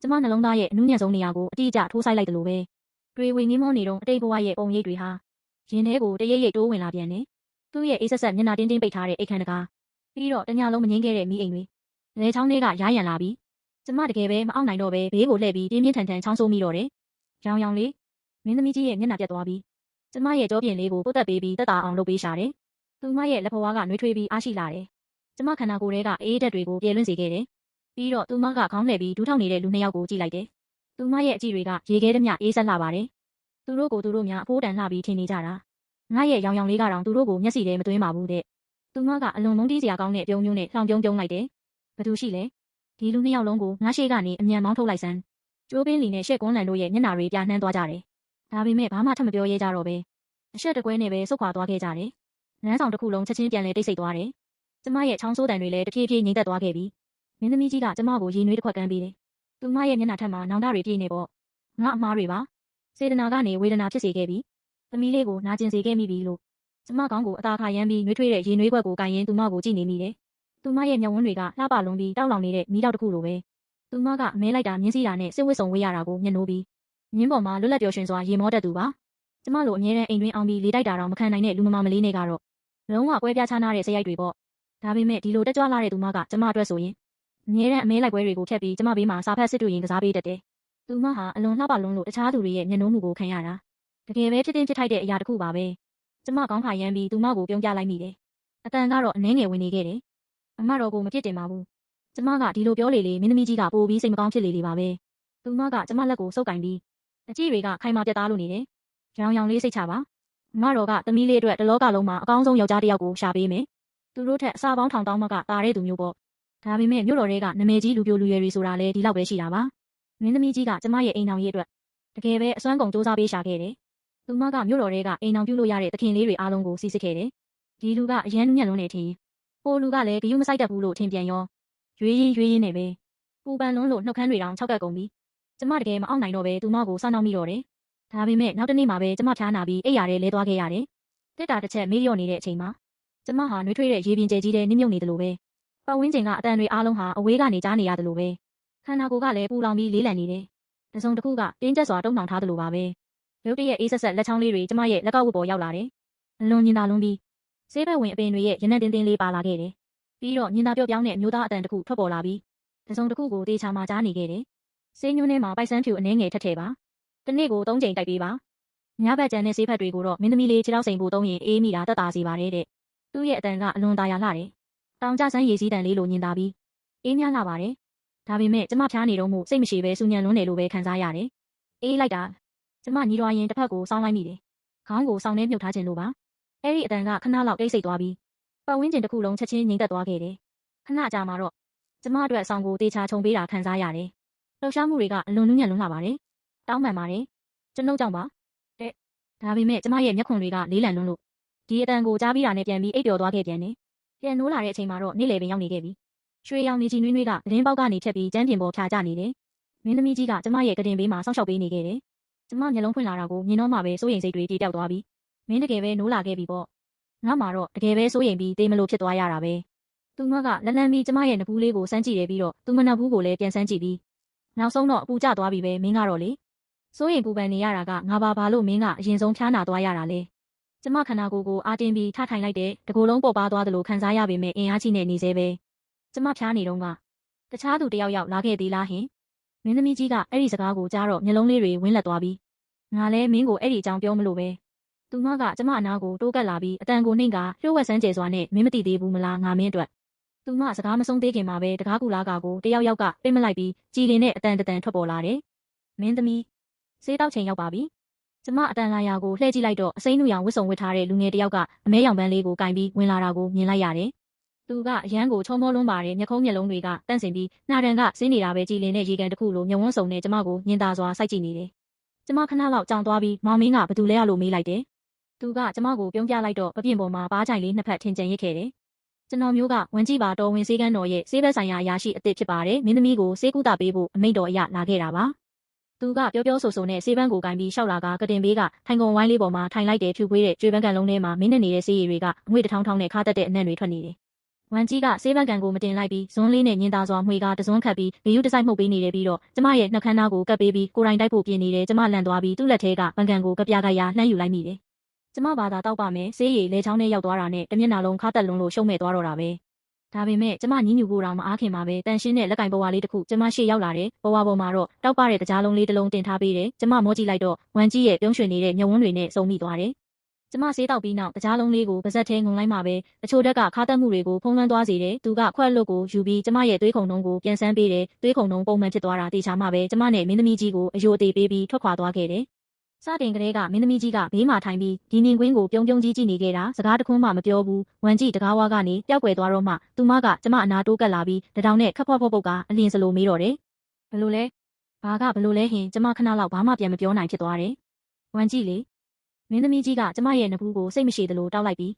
ကျမနှလုံးသားရဲ့အနုညံ့ဆုံးနေရာကိုအတိအကျထိုးဆိုင်လိုက်တယ်လို့ပဲတွေဝေငင်းမောနေတော့အတိတ်ဘဝရဲ့ပုံရိပ်တွေဟာရင်ထဲကိုတရိပ်ရိပ်တိုးဝင်လာပြန်တယ်သူ့ရဲ့အေးဆက်ဆက်မျက်နှာတင်းတင်းပိတ်ထားတဲ့အိတ်ခမ်းတကားပြီးတော့တညလုံးမငင်းခဲ့တဲ့မိအိမ်တွေလေချောင်းတွေကရားရံလာပြီးကျမတကယ်ပဲမအောင်နိုင်တော့ပဲဘေးကိုလှည့်ပြီးပြင်းပြင်းထန်ထန်ချောင်းဆိုးမိတော့တယ်ရောင်ရောင်လေးမင်းသမီးကြီးရဲ့မျက်နှာပြတ်သွားပြီးကျမရဲ့ကြောပြင်လေးကိုပုတ်တက်ပေးပြီးတက်တာအောင်လုပ်ပေးရှာတယ်သူမရဲ့လက်ဖွားကနှွေးထွေးပြီးအားရှိလာတယ် ကျမခန္ဓာကိုယ်ထဲကအေးဓာတ်တွေကိုပြေလွင့်စေခဲ့တယ်ပြီးတော့သူမကခေါင်းလှည့်ပြီးဒူးထောက်နေတဲ့လူနှစ်ယောက်ကိုကြည့်လိုက်တယ်သူမရဲ့အကြည့်တွေကရေခဲသမျှအေးဆက်လှပါတယ်သူတို့ကိုသူတို့များအဖိုးတန်လှပြီးထင်နေကြတာငါရဲ့ရောင်ရောင်လေးကတော့သူတို့ကိုမျက်စိထဲမသွင်းပါဘူးတဲ့သူမကအလွန်မုန်းတီးစရာကောင်းတဲ့ပြုံးမျိုးနဲ့လှောင်ပြုံးလိုက်တယ်ဘသူရှိလဲဒီလူနှစ်ယောက်လုံးကိုငါရှိကနေအမြန်မောင်းထုတ်လိုက်စမ်းကျိုးပင်းလီနဲ့ရှက်ကွန်းလန်တို့ရဲ့မျက်နှာတွေပြနှမ်းသွားကြတယ်ဒါပေမဲ့ဘာမှထပ်မပြောရဲကြတော့ပဲအရှက်တကွဲနဲ့ပဲဆုတ်ခွာသွားခဲ့ကြတယ်လမ်းဆောင်တစ်ခုလုံးချက်ချင်းပြန်လဲတိတ်ဆိတ်သွားတယ်ကျမရဲ့ချောင်းဆိုးတန်တွေလည်းတဖြည်းဖြည်းငြိမ်သက်သွားခဲ့ပြီမင်းသမီးကြီးကကျမကိုရေနွေးတစ်ခွက်ကမ်းပေးတယ်သူမရဲ့မျက်နှာထက်မှာနောင်တတွေပြည့်နေပေါ့ငါအမားတွေပါစေတနာကနေဝေဒနာဖြစ်စေခဲ့ပြီသမီးလေးကိုနာကျင်စေခဲ့မိပြီလို့ကျမကောင်းကိုအသာခါရမ်းပြီးနှွေးထွေးတဲ့ရေနွေးခွက်ကိုကန်ရင်သူမကိုကြည့်နေမိတယ်သူမရဲ့မျက်ဝန်းတွေကလှပလွန်ပြီးတောက်လောင်နေတဲ့မီးတောက်တစ်ခုလိုပဲသူမကအမဲလိုက်တာမြင်းစည်းတာနဲ့စစ်ဝတ်စုံဝေးရတာကိုမျက်နှိုးပြီးမြင်းပေါ်မှာလွတ်လပ်ပျော်ရွှင်စွာရေမောတတ်သူပါကျမလိုအမြဲတမ်းအိမ်တွင်းအောင်ပြီးလေတိုက်တာတော့မခံနိုင်တဲ့လူမမလေးနဲ့ကတော့လုံးဝကွဲပြားခြားနားတဲ့စရိုက်တွေပေါ့ဒါပေမဲ့ဒီလိုတက်ကြွလာတဲ့သူမကကျမအတွက်ဆိုရင်အမြဲတမ်းအမဲလိုက်ပွဲတွေကိုဖျက်ပြီးကျမဘေးမှာစာဖတ်စစ်တူရင်ကစားပေးတတ်တယ်သူမဟာအလွန်လှပလွန်းလို့တခြားသူတွေရဲ့မျက်နှိုးမှုကိုခံရတာတကယ်ပဲဖြစ်တင်ဖြစ်ထိုက်တဲ့အရာတစ်ခုပါပဲကျမကောင်းခါရမ်းပြီးသူမကိုပြုံးပြလိုက်မိတယ်အတန်ကတော့အနှဲငယ်ဝင်နေခဲ့တယ်အမတော်ကိုမဖြစ်တင်ပါဘူးကျမကဒီလိုပြောလေလေမင်းသမီးကြီးကပိုပြီးစိတ်မကောင်းဖြစ်လေလေပါပဲသူမကကျမလက်ကိုစုပ်ကင်ပြီးအကြည့်တွေကခိုင်မာပြတ်သားလို့နေတယ်ရောင်ရောင်လေးစိတ်ချပါအမတော်ကသမီးလေးအတွက်တလောကလုံးမှာအကောင်းဆုံးယောက်ျားတစ်ယောက်ကိုရှာပေးမယ်သူတို့ထက်အစာပေါင်းထောင်တောင်းမကတာတဲ့သူမျိုးပေါ့ဒါပေမဲ့မြို့တော်တွေကနာမည်ကြီးလူပြိုလူရွယ်တွေဆိုတာလဲဒီလောက်ပဲရှိတာပါမင်းသမီးကြီးကကျမရဲ့အိမ်အောင်ရေးအတွက်တကယ်ပဲအစွမ်းကုန်စူးစမ်းပေးရှာခဲ့တယ်သူမကမြို့တော်တွေကအိမ်အောင်ပြုလို့ရတဲ့သခင်လေးတွေအားလုံးကိုစီစစ်ခဲ့တယ်ဒီလူကအရန်ညံ့လွန်းနေထင်ဟိုလူကလည်းဂယုမဆိုင်တတ်ဘူးလို့ထင်ပြန်ရောရွေးရင်နေပဲပူပန်လွန်းလို့နှုတ်ခမ်းတွေတောင်၆ကပ်ကုန်ပြီကျမတကယ်မအောင်နိုင်တော့ပဲသူမကိုစောင့်နှောက်မိတော့တယ်ဒါပေမဲ့နောက်တနေ့မှပဲကျမဖျားနာပြီးအိပ်ရာထဲလဲသွားခဲ့ရတယ်တက်တာတစ်ချက်မေးလျော့နေတဲ့အချိန်မှာကျမဟာနှွေးထွေးတဲ့ရေပြင်ကျဲကြီးတဲ့နစ်မြုပ်နေတယ်လို့ပဲပတ်ဝန်းကျင်ကအတန်တွေအားလုံးဟာအဝေးကနေကြားနေရတယ်လို့ပဲခန္ဓာကိုယ်ကလည်းပူလောင်ပြီးလေးလံနေတယ်တစုံတစ်ခုကတင်းကျပ်စွာတုံ့နှောင်ထားတယ်လို့ပါပဲရုတ်တရက်အေးဆက်ဆက်လက်ချောင်းလေးတွေကျမရဲ့လက်ကောက်ဝတ်ပေါ်ရောက်လာတယ်အလွန်ညင်သာလွန်းပြီးဆေးဘက်ဝင်အပင်တွေရဲ့ရနံ့တင်းတင်းလေးပါလာခဲ့တယ်ပြီးတော့ညင်သာပြော့ပြောင်းတဲ့အမျိုးသားအတန်တစ်ခုထွက်ပေါ်လာပြီးတစုံတစ်ခုကိုတေချာမှကြားနေခဲ့တယ်ဆေးညွှန်းထဲမှာပိုက်ဆန်းဖြူအနှဲငယ်ထက်ထဲပါတနေ့ကို3 ချိန်တိုက်ပေးပါညဘက်ကျန်တဲ့ဆေးဖက်တွေကိုတော့မင်းသမီးလေးခြေထောက်စိန်ဖို့သုံးရင်အေးမိတာတက်တာစီပါတယ်တဲ့သူ့ရဲ့အတန်ကအလွန်ตาရလှတယ်တောင်ကျဆန်းရည်စည်းတန်လေးလိုညင်သာပြီးအေးမြလှပါတယ်ဒါပေမဲ့ကျမဖျားနေတော့မှစိတ်မရှိပဲစူညံလွန်းနေလို့ပဲခံစားရတယ်အေးလိုက်တာကျမညီတော်ရင်တစ်ဖက်ကိုစောင်းလိုက်မိတယ်ခေါင်းကိုစောင်းနေမြုပ်ထားခြင်းလို့ပါအဲ့ဒီအတန်ကခဏလောက်တိတ်ဆိတ်သွားပြီးပတ်ဝန်းကျင်တစ်ခုလုံးချက်ချင်းငြိမ်သက်သွားခဲ့တယ်ခဏကြာမှတော့ကျမအတွက်ဆောင်းကိုတေချာခြုံပေးတာခံစားရတယ်လှုပ်ရှားမှုတွေကအလွန်နူးညံ့လွန်းလာပါတယ်တောင်းပန်ပါတယ်ကျွန်ုပ်ကြောင့်ပါတဲ့ဒါပေမဲ့ကျမရဲ့မျက်ခွန်တွေကလေးလံလွန်းလို့ဒီအတန်ကိုကြားပြီးတာနဲ့ပြန်ပြီးအိပ်ပျော်သွားခဲ့ပြန်တယ်ပြန်နိုးလာတဲ့အချိန်မှာတော့နေ့လယ်ပင်ရောက်နေခဲ့ပြီရွှေရောင်နေကြီးနွေးနွေးကသတင်းပေါက်ကနေဖြတ်ပြီးကျန်းပြင်ပေါ်ဖြာကျနေတယ်မင်းသမီးကြီးကကျမရဲ့ကတင်ဘေးမှာစောင့်ရှောက်ပေးနေခဲ့တယ်ကျမမျက်လုံးဖွင့်လာတာကိုမြင်တော့မှပဲစိုးရိမ်စိတ်တွေပြေပြောက်သွားပြီးမင်းတကယ်ပဲနိုးလာခဲ့ပြီပေါ့ငါမှတော့တကယ်ပဲစိုးရိမ်ပြီးတေးမလို့ဖြစ်သွားရတာပဲသူမကလက်လန်းပြီးကျမရဲ့နဖူးလေးကိုစမ်းကြည့်တယ်ပြီးတော့သူမနဖူးကိုလည်းပြန်စမ်းကြည့်ပြီးနောက်ဆုံးတော့အပူကျသွားပြီပဲမင်းကတော့လေစိုးရိမ်ပူပန်နေရတာကငါဘာလို့မင်းကအရင်ဆုံးဖျားနာသွားရတာလဲကျမခန္ဓာကိုယ်ကိုအားတင်းပြီးထထိုင်လိုက်တဲ့တကိုယ်လုံးပေါ်ပါသွားသလိုခံစားရပေမဲ့အင်အားကြီးနေနေသေးပဲကျမဖျားနေတော့ကတခြားသူတယောက်ယောက်လာခဲ့သေးလားဟင်မင်းသမီးကြီးကအဲ့ဒီစကားကိုကြားတော့မျက်လုံးလေးတွေဝင်းလက်သွားပြီးငါလည်းမင်းကိုအဲ့ဒီအကြောင်းပြောမလို့ပဲသူမကကျမအနာကိုတိုးကပ်လာပြီးအတန်ကိုနှိမ့်ကလျှို့ဝှက်ဆန်းကျဲစွာနဲ့မင်းမသိသေးဘူးမလားငါမင်းအတွက်သူမစကားမဆုံးသေးခင်မှာပဲတကားကူလာကကိုတယောက်ယောက်ကပိတ်မလိုက်ပြီးကြည်လင်တဲ့အတန်ထွက်ပေါ်လာတယ်မင်းသမီးဆေးတောက်ချိန်ရောက်ပါပြီကျမအတန်လာရာကိုလှည့်ကြည့်လိုက်တော့အစိမ်းနူရောင်ဝတ်စုံဝတ်ထားတဲ့လူငယ်တယောက်ကအမဲရောင်ပန်းလေးကိုကင်ပြီးဝင်လာတာကိုမြင်လိုက်ရတယ်သူကအရန်ကိုချုံမောလွန်းပါတယ်မျက်ခုံးမျက်လုံးတွေကတန့်စင်ပြီးနှာတန်ကစင်းနေတာပဲကြည်လင်တဲ့ရေကန်တစ်ခုလိုမျက်ဝန်းစုံနဲ့ကျမကိုညင်သာစွာစိုက်ကြည့်နေတယ်ကျမခဏလောက်ကြောင်သွားပြီးမောင်မင်းကဘသူလဲရလို့မေးလိုက်တယ်သူကကျမကိုပြုံးပြလိုက်တော့ပပြင်းပေါ်မှာပါးချိုင်လေးနှစ်ဖက်ထင်ကျန်ရစ်ခဲ့တယ်ကျွန်တော်မျိုးကဝန်ကြီးပါတော်ဝင်စေးကန်းတော်ရဲ့ဆေးဘက်ဆိုင်ရာအရာရှိအစ်စ်ဖြစ်ပါတယ်မင်းသမီးကိုဆေးကုသပေးဖို့အမိန့်တော်အရလာခဲ့တာပါသူကပြောဆိုနဲ့ဆေးပန်းကိုကင်ပြီးရှောက်လာကတင်ဘေးကထိုင်ကုန်ဝိုင်းလေးပေါ်မှာထိုင်လိုက်တဲ့ဖြူခွေးတဲ့ကျွေးပန်းကန်လုံးထဲမှာမင်းနဲ့နေတဲ့ဆေးရည်တွေကအငွေ့တစ်ထောင်းထောင်းနဲ့ခါတက်တဲ့အနံ့တွေထွက်နေတယ်။ဝန်ကြီးကဆေးပန်းကန်ကိုမတင်လိုက်ပြီးဇွန်းလေးနဲ့ညင်သာစွာမှွေကတဇွန်းခတ်ပြီးဂရုတစိုက်မှုတ်ပေးနေတယ်ပြီးတော့ကျမရဲ့နှက်ခမ်းသားကိုကပ်ပေးပြီးကိုယ်တိုင်တိုက်ဖို့ပြင်နေတယ်ကျမလန့်သွားပြီးသူ့လက်ထဲကပန်းကန်ကိုကပြကရလှမ်းယူလိုက်မိတယ်။ကျမဘာသာတောက်ပါမယ်ဆေးရည်လေချောင်းထဲရောက်သွားတာနဲ့တမျက်နှာလုံးခါတက်လုံးလို့ရှုံးမဲ့သွားတော့တာပဲ။ဒါပေမဲ့ကျမညင်းညူကိုတောင်မအားခင်ပါပဲတန်ရှင်းတဲ့လက်ကင်ဘဝလေးတစ်ခုကျမရှေ့ရောက်လာတယ်ဘဝပေါ်မှာတော့တောက်ပတဲ့တကြားလုံးလေးတစ်လုံးတင်ထားပေးတယ်ကျမမောကြည့်လိုက်တော့ဝန်ကြီးရဲ့ပြုံးရွှင်နေတဲ့မျက်ဝန်းတွေနဲ့စုံမိသွားတယ် ကျမဆေးတောက်ပြီးနောက်တကြားလုံးလေးကိုပါးစပ်ထဲငုံလိုက်မှပဲအချို့တက်ကခါတက်မှုတွေကိုဖုံးလွှမ်းသွားစေတယ်သူကခွက်လွတ်ကိုယူပြီးကျမရဲ့သွေးခုန်နှုန်းကိုပြန်ဆန်းပေးတယ်သွေးခုန်နှုန်းပုံမှန်ဖြစ်သွားတာတေချာမှပဲကျမနဲ့မင်းသမီးကြီးကိုအယိုအသေးပေးပြီးထွက်ခွာသွားခဲ့တယ်စတင်ကလေးကမင်းသမီးကြီးကဘေးမှာထိုင်ပြီးဒီမြင်ကွင်းကိုပြုံးပြုံးကြီးကြည့်နေခဲ့တာစကားတခွန်းမှမပြောဘူးဝမ်ကြီးတကားဝါကနေပျောက်ကွယ်သွားတော့မှသူမကကျမအနာတိုးကပ်လာပြီးတထောင်နဲ့ခပ်ဖွက်ဖွက်ပုတ်ကအလင်းစလိုမေးတော့တယ်ဘလို့လဲဘာကဘလို့လဲဟင်ကျမခဏလောက်ဘာမှပြန်မပြောနိုင်ဖြစ်သွားတယ်ဝမ်ကြီးလေမင်းသမီးကြီးကကျမရဲ့နဖူးကိုစိတ်မရှိသလိုတောက်လိုက်ပြီး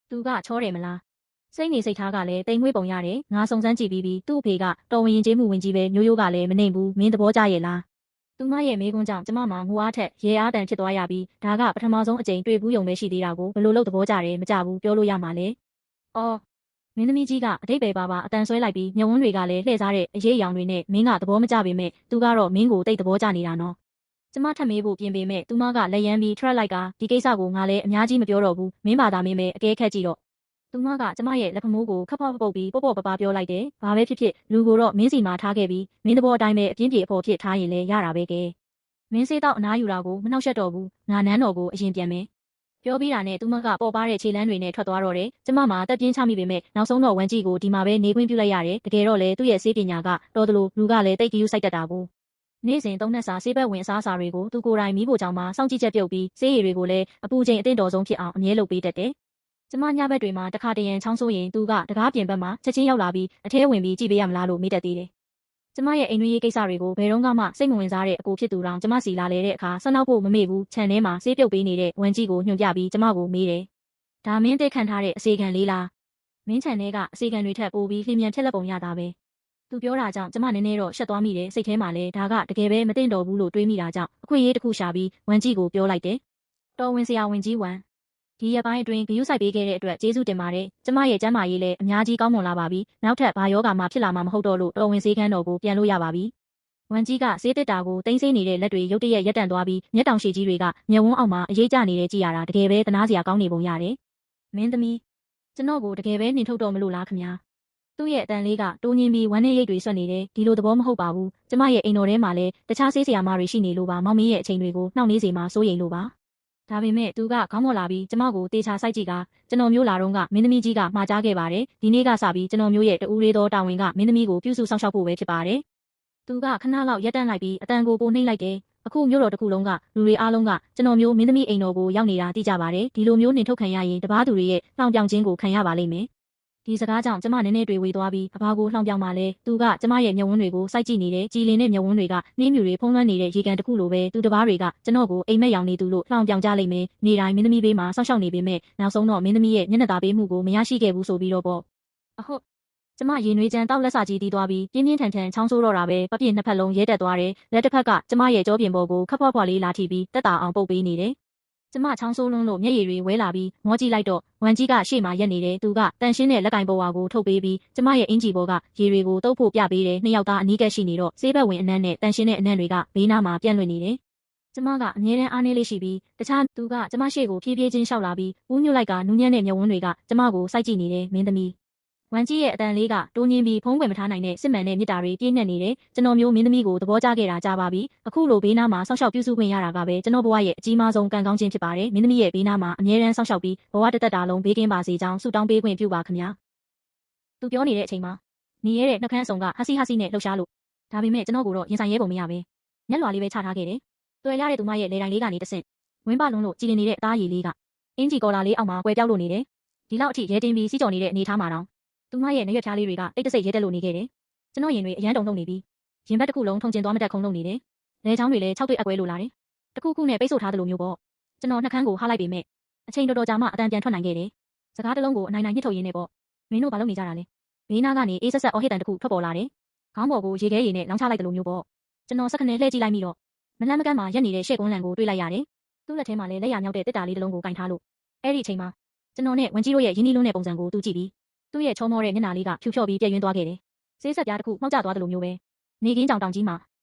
သူကချောတယ်မလားစိတ်နေစိတ်ထားကလည်းတိမ်ငွေ့ပုံရတယ်ငါစုံစမ်းကြည့်ပြီးပြီသူ့အဖေကတော်ဝင်ရင်ကျေးမှုဝင်ကြီးပဲမျိုးရိုးကလည်းမနှိမ်ဘူးမင်းသဘောကျရဲ့လားသူမရဲ့မေးခွန်းကြောင့်ကျမမှာငိုအားထက်ရေအားတန်ဖြစ်သွားရပြီးဒါကပထမဆုံးအကြိမ်တွေ့ဘူးယုံပဲရှိသေးတာကိုဘလို့လို့သဘောကျတယ်မကြဘူးပြောလို့ရမှာလေအော်မင်းသမီးကြီးကအတိတ်ပဲပါအတန်ဆွဲလိုက်ပြီးမျက်ဝန်းတွေကလည်းလှည့်စားတဲ့အရေးအယောင်တွေနဲ့မင်းကသဘောမကျပေမဲ့သူကတော့မင်းကိုတိတ်သဘောကျနေတာနော်ကျမထပ်မေးဖို့ပြင်ပေမဲ့သူမကလက်ရမ်းပြီး track လိုက်ကဒီကိစ္စကိုငါလည်းအများကြီးမပြောတော့ဘူးမင်းဘာသာမင်းပဲအကဲခက်ကြည့်တော့သူမကကျမရဲ့လက်ဖမိုးကိုခပ်ဖောက်ပုတ်ပြီးပေါ့ပေါ့ပပပြောလိုက်တယ်ဘာပဲဖြစ်ဖြစ်လူကိုတော့မင်းစီမှာထားခဲ့ပြီးမင်းသဘောအတိုင်းပဲအပြင်းပြေအဖို့ဖြစ်ထားရင်လည်းရတာပဲကဲမင်းစေးတော့အနားယူတာကိုမနှောက်ယှက်တော့ဘူးငါနန်းတော်ကိုအရင်ပြန်မယ်ပြောပြီးတာနဲ့သူမကပေါ်ပါတဲ့ခြေလမ်းတွေနဲ့ထွက်သွားတော့တယ်ကျမမှာတက်ပြင်းချမိပေမဲ့နောက်ဆုံးတော့ဝမ်ကြီးကိုဒီမှာပဲနေခွင့်ပြုလိုက်ရတယ်တကယ်တော့လေသူ့ရဲ့စေးပညာကတော်တယ်လို့လူကလည်းတိတ်ကြီးစိုက်တတ်တာကိုနေ့စဉ်သုံးနှစ်စာဆေးဘက်ဝင်အစားအစာတွေကိုသူကိုယ်တိုင်မိဖို့ကြောင့်မှစောင့်ကြည့်ချက်ပြုတ်ပြီးဆေးရည်တွေကိုလည်းအပူချိန်အသင့်တော်ဆုံးဖြစ်အောင်အမြဲလုပ်ပေးတတ်တယ်ကျမညဘက်တွေမှာတခါတရံချောင်းဆိုးရင်သူကတကားပြင်ဘက်မှာချက်ချင်းရောက်လာပြီးအထဲဝင်ပြီးကြည့်ပေးရမလားလို့မေးတတ်သေးတယ်ကျမရဲ့အိမ်တွင်းရေးကိစ္စတွေကိုဘယ်တော့မှစိတ်မဝင်စားတဲ့အကိုဖြစ်သူတောင်ကျမစီလာလေတဲ့အခါဆက်နောက်ဖို့မမေ့ဘူးခြံထဲမှာဆေးပြုတ်ပေးနေတဲ့ဝမ်ကြီးကိုညွှန်ပြပြီးကျမကိုမေးတယ်။ဒါမင်းသိခံထားတဲ့အစီခံလေးလား။မင်းခြံထဲကအစီခံတွေထက်ပိုပြီးလျင်မြန်ဖြစ်လက်ပုံရတာပဲ။သူပြောတာကြောင့်ကျမနည်းနည်းတော့ရှက်သွားမိတယ်စိတ်ထဲမှာလည်းဒါကတကယ်ပဲမသိတော့ဘူးလို့တွေးမိတာကြောင့်အခွင့်အရေးတစ်ခုရှာပြီးဝမ်ကြီးကိုပြောလိုက်တယ်။တော်ဝင်စရာဝမ်ကြီးဝမ်ဒီရက်ပိုင်းအတွင်းဂရုစိုက်ပေးခဲ့တဲ့အတွက်ကျေးဇူးတင်ပါတယ်။ကျမရဲ့ကျန်းမာရေးလည်းအများကြီးကောင်းမွန်လာပါပြီ။နောက်ထပ်ဘာယောဂါမှဖြစ်လာမှာမဟုတ်တော့လို့တော်ဝင်စေခန်းတော်ကိုပြန်လို့ရပါပြီ။ဝမ်ကြီးကဆေးတစ်တာကိုတင်းဆေးနေတဲ့လက်တွေရုတ်တရက်ရက်တန့်သွားပြီးမျက်တောင်ရှည်ကြီးတွေကမျက်ဝန်းအောက်မှာအရေးကျနေတဲ့ကြည့်ရတာတကယ်ပဲသနာစရာကောင်းနေပုံရတယ်။မင်းသမီးကျွန်တော်ကိုတကယ်ပဲနှင်ထုတ်တော့မလို့လားခင်ဗျာ။သူ့ရဲ့အတန်လေးကတိုးညင်းပြီးဝမ်းနဲ့ရိတ်တွေဆွတ်နေတယ်ဒီလိုသဘောမဟုတ်ပါဘူး။ကျမရဲ့အိမ်တော်ထဲမှာလည်းတခြားဆေးဆရာမတွေရှိနေလို့ပါမောင်မင်းရဲ့အချိန်တွေကိုနှောင့်နှေးစေမှာစိုးရိမ်လို့ပါ။ဒါပေမဲ့သူကခေါင်းပေါ်လာပြီးကျမကိုတေချာစိုက်ကြည့်ကကျွန်တော်မျိုးလာတော့ကမင်းသမီးကြီးကမှားကြားခဲ့ပါတယ်ဒီနေ့ကစပြီးကျွန်တော်မျိုးရဲ့တူးလေးသောတာဝန်ကမင်းသမီးကိုပြုစုဆောင်ရှောက်ဖို့ပဲဖြစ်ပါတယ်သူကခဏလောက်ရက်တန့်လိုက်ပြီးအတန်ကိုပိုနှိမ့်လိုက်တယ်အခုမျိုးတော်တစ်ခုလုံးကလူတွေအားလုံးကကျွန်တော်မျိုးမင်းသမီးအိမ်တော်ကိုရောက်နေတာသိကြပါတယ်ဒီလိုမျိုးနှင်ထုတ်ခံရရင်တပားသူတွေရဲ့နှောင်ပြောင်ခြင်းကိုခံရပါလိမ့်မယ်ဒီစကားကြောင့်ကျမနည်းနည်းတွေဝေသွားပြီးအဘာကိုလှောင်ပြောင်ပါလဲသူကကျမရဲ့မျက်ဝန်းတွေကိုစိုက်ကြည့်နေတယ်ကြည်လင်တဲ့မျက်ဝန်းတွေကနှင်းမြူတွေဖုံးလွှမ်းနေတဲ့ရေကန်တစ်ခုလိုပဲသူတပားတွေကကျွန်တော်ကိုအိမ်မက်ရောင်နေသူလို့လှောင်ပြောင်ကြလိမ့်မယ်နေတိုင်းမင်းသမီးဘေးမှာစောင့်ရှောက်နေပေမဲ့နောက်ဆုံးတော့မင်းသမီးရဲ့မျက်နှာသာပေးမှုကိုမရရှိခဲ့ဘူးဆိုပြီးတော့ပေါ့အဟုတ်ကျမရေနွေးချမ်းတောက်လက်စာကြီးတီးသွားပြီးပြင်းပြင်းထန်ထန်ချောင်းဆိုးတော့တာပဲပပြင်းနှစ်ဖက်လုံးရဲတက်သွားတယ်လက်တစ်ဖက်ကကျမရဲ့ကြောပြင်ပေါ်ကိုခပ်ဖွားဖွားလေးလာထိပြီးတက်တာအောင်ပုတ်ပေးနေတယ်ကျမချောင်းဆိုးလွန်းလို့မျက်ရည်တွေဝဲလာပြီးမောကြည့်လိုက်တော့ဝမ်ကြီးကရှေ့မှာရက်နေတယ်သူကတန်ရှင်းတဲ့လက်ကင်ပေါ်ဝါကိုထုတ်ပေးပြီးကျမရဲ့အင်ဂျီပေါ်ကရေတွေကိုတုပ်ဖို့ပြပေးတယ်နှစ်ယောက်သားအနီးကပ်ရှိနေတော့ဆေးဘက်ဝင်အနံ့နဲ့တန်ရှင်းတဲ့အနံ့တွေကဘေးနားမှာပြန့်လွင့်နေတယ်ကျမကအမြဲတမ်းအားနည်းလေးရှိပြီးတခြားသူကကျမရှေ့ကိုဖြည်းဖြည်းချင်းလျှောက်လာပြီးဦးညွတ်လိုက်ကနူးညံ့တဲ့မျက်ဝန်းတွေကကျမကိုစိုက်ကြည့်နေတယ်မင်းသမီးဝမ်ကြီးရဲ့အတန်လေးကတိုးညင်းပြီးဖုံးကွယ်မထားနိုင်တဲ့စစ်မှန်တဲ့မြစ်တာတွေပြည့်နှက်နေတယ်ကျွန်တော်မျိုးမင်းသမီးကိုသဘောကျခဲ့တာကြားပါပြီအခုလိုဘေးနားမှာဆောက်ရှောက်ပြုစုခွင့်ရတာကပဲကျွန်တော်ဘဝရဲ့အကြီးမားဆုံးကံကောင်းခြင်းဖြစ်ပါတယ်မင်းသမီးရဲ့ဘေးနားမှာအမြဲတမ်းဆောက်ရှောက်ပြီးဘဝတစ်သက်တာလုံးဘေးကင်းပါစေကြောင်းဆုတောင်းပေးခွင့်ပြုပါခင်ဗျာသူပြောနေတဲ့အချိန်မှာနေရတဲ့နှကန်းအစုံကဟစီနဲ့လှုပ်ရှားလို့ဒါပေမဲ့ကျွန်တော်ကိုတော့ရင်ဆိုင်ရဲပုံမရပဲမျက်လွှာလေးပဲချထားခဲ့တယ်တွေ့ရတဲ့သူမရဲ့လေတိုင်လေးကနေတဆင့်ဝင်းပလုံးလို့ကြည်လင်နေတဲ့အသားရည်လေးကအင်ဂျီကော်လာလေးအောက်မှာကွယ်ပြောက်လို့နေတယ်ဒီလောက်အထိရဲတင်းပြီးစီးကြော်နေတဲ့အနေထားမှာတော့သူမရဲ့နေရွက်ဖြားလေးတွေကတိတ်တဆိတ်ရဲတက်လို့နေခဲ့တယ်ကျွန်တော်ရင်တွေအရန်တုံလုံးနေပြီးရင်ဘက်တစ်ခုလုံးထုံကျင်သွားမတက်ခုံလုံးနေတယ်လဲချောင်းတွေလည်း6တွေ့အကွဲလို့လာတယ်တခုခုနဲ့ပိတ်ဆို့ထားသလိုမျိုးပေါ့ကျွန်တော်နှကန်းကိုဟားလိုက်ပေမဲ့အချိန်တော်တော်ကြာမှအတန်ပြန်ထွက်နိုင်ခဲ့တယ်စကားတစ်လုံးကိုအနိုင်နိုင်ညှစ်ထုတ်ရင်းနဲ့ပေါ့မင်းတို့ဘာလုပ်နေကြတာလဲဘေးနားကနေအေးဆက်ဆက်အော်ဟစ်တန်တစ်ခုထွက်ပေါ်လာတယ်ခေါင်းပေါ်ကိုရေခဲရည်နဲ့လောင်းချလိုက်သလိုမျိုးပေါ့ကျွန်တော်စက္ကနဲ့လှည့်ကြည့်လိုက်မိတော့မလန်းမကန်းမှာရက်နေတဲ့ရှေ့ကွန်းလန်ကိုတွေ့လိုက်ရတယ်သူ့လက်ထဲမှာလည်းလက်ရမြောက်တဲ့တစ်တာလေးတစ်လုံးကိုကင်ထားလို့အဲ့ဒီအချိန်မှာကျွန်တော်နဲ့ဝမ်ကြီးတို့ရဲ့ရင်းနှီးလွန်းတဲ့ပုံစံကိုသူကြည့်ပြီးသူ့ရဲ့ချုံမောတဲ့မျက်နှာလေးကဖြူဖြော့ပြီးပြည့်ယွင်းသွားခဲ့တယ်။ဆေးဆက်ပြားတစ်ခုမှောက်ကျသွားသလိုမျိုးပဲ။နေကင်းကြောင်တောင်ကြီးမှာ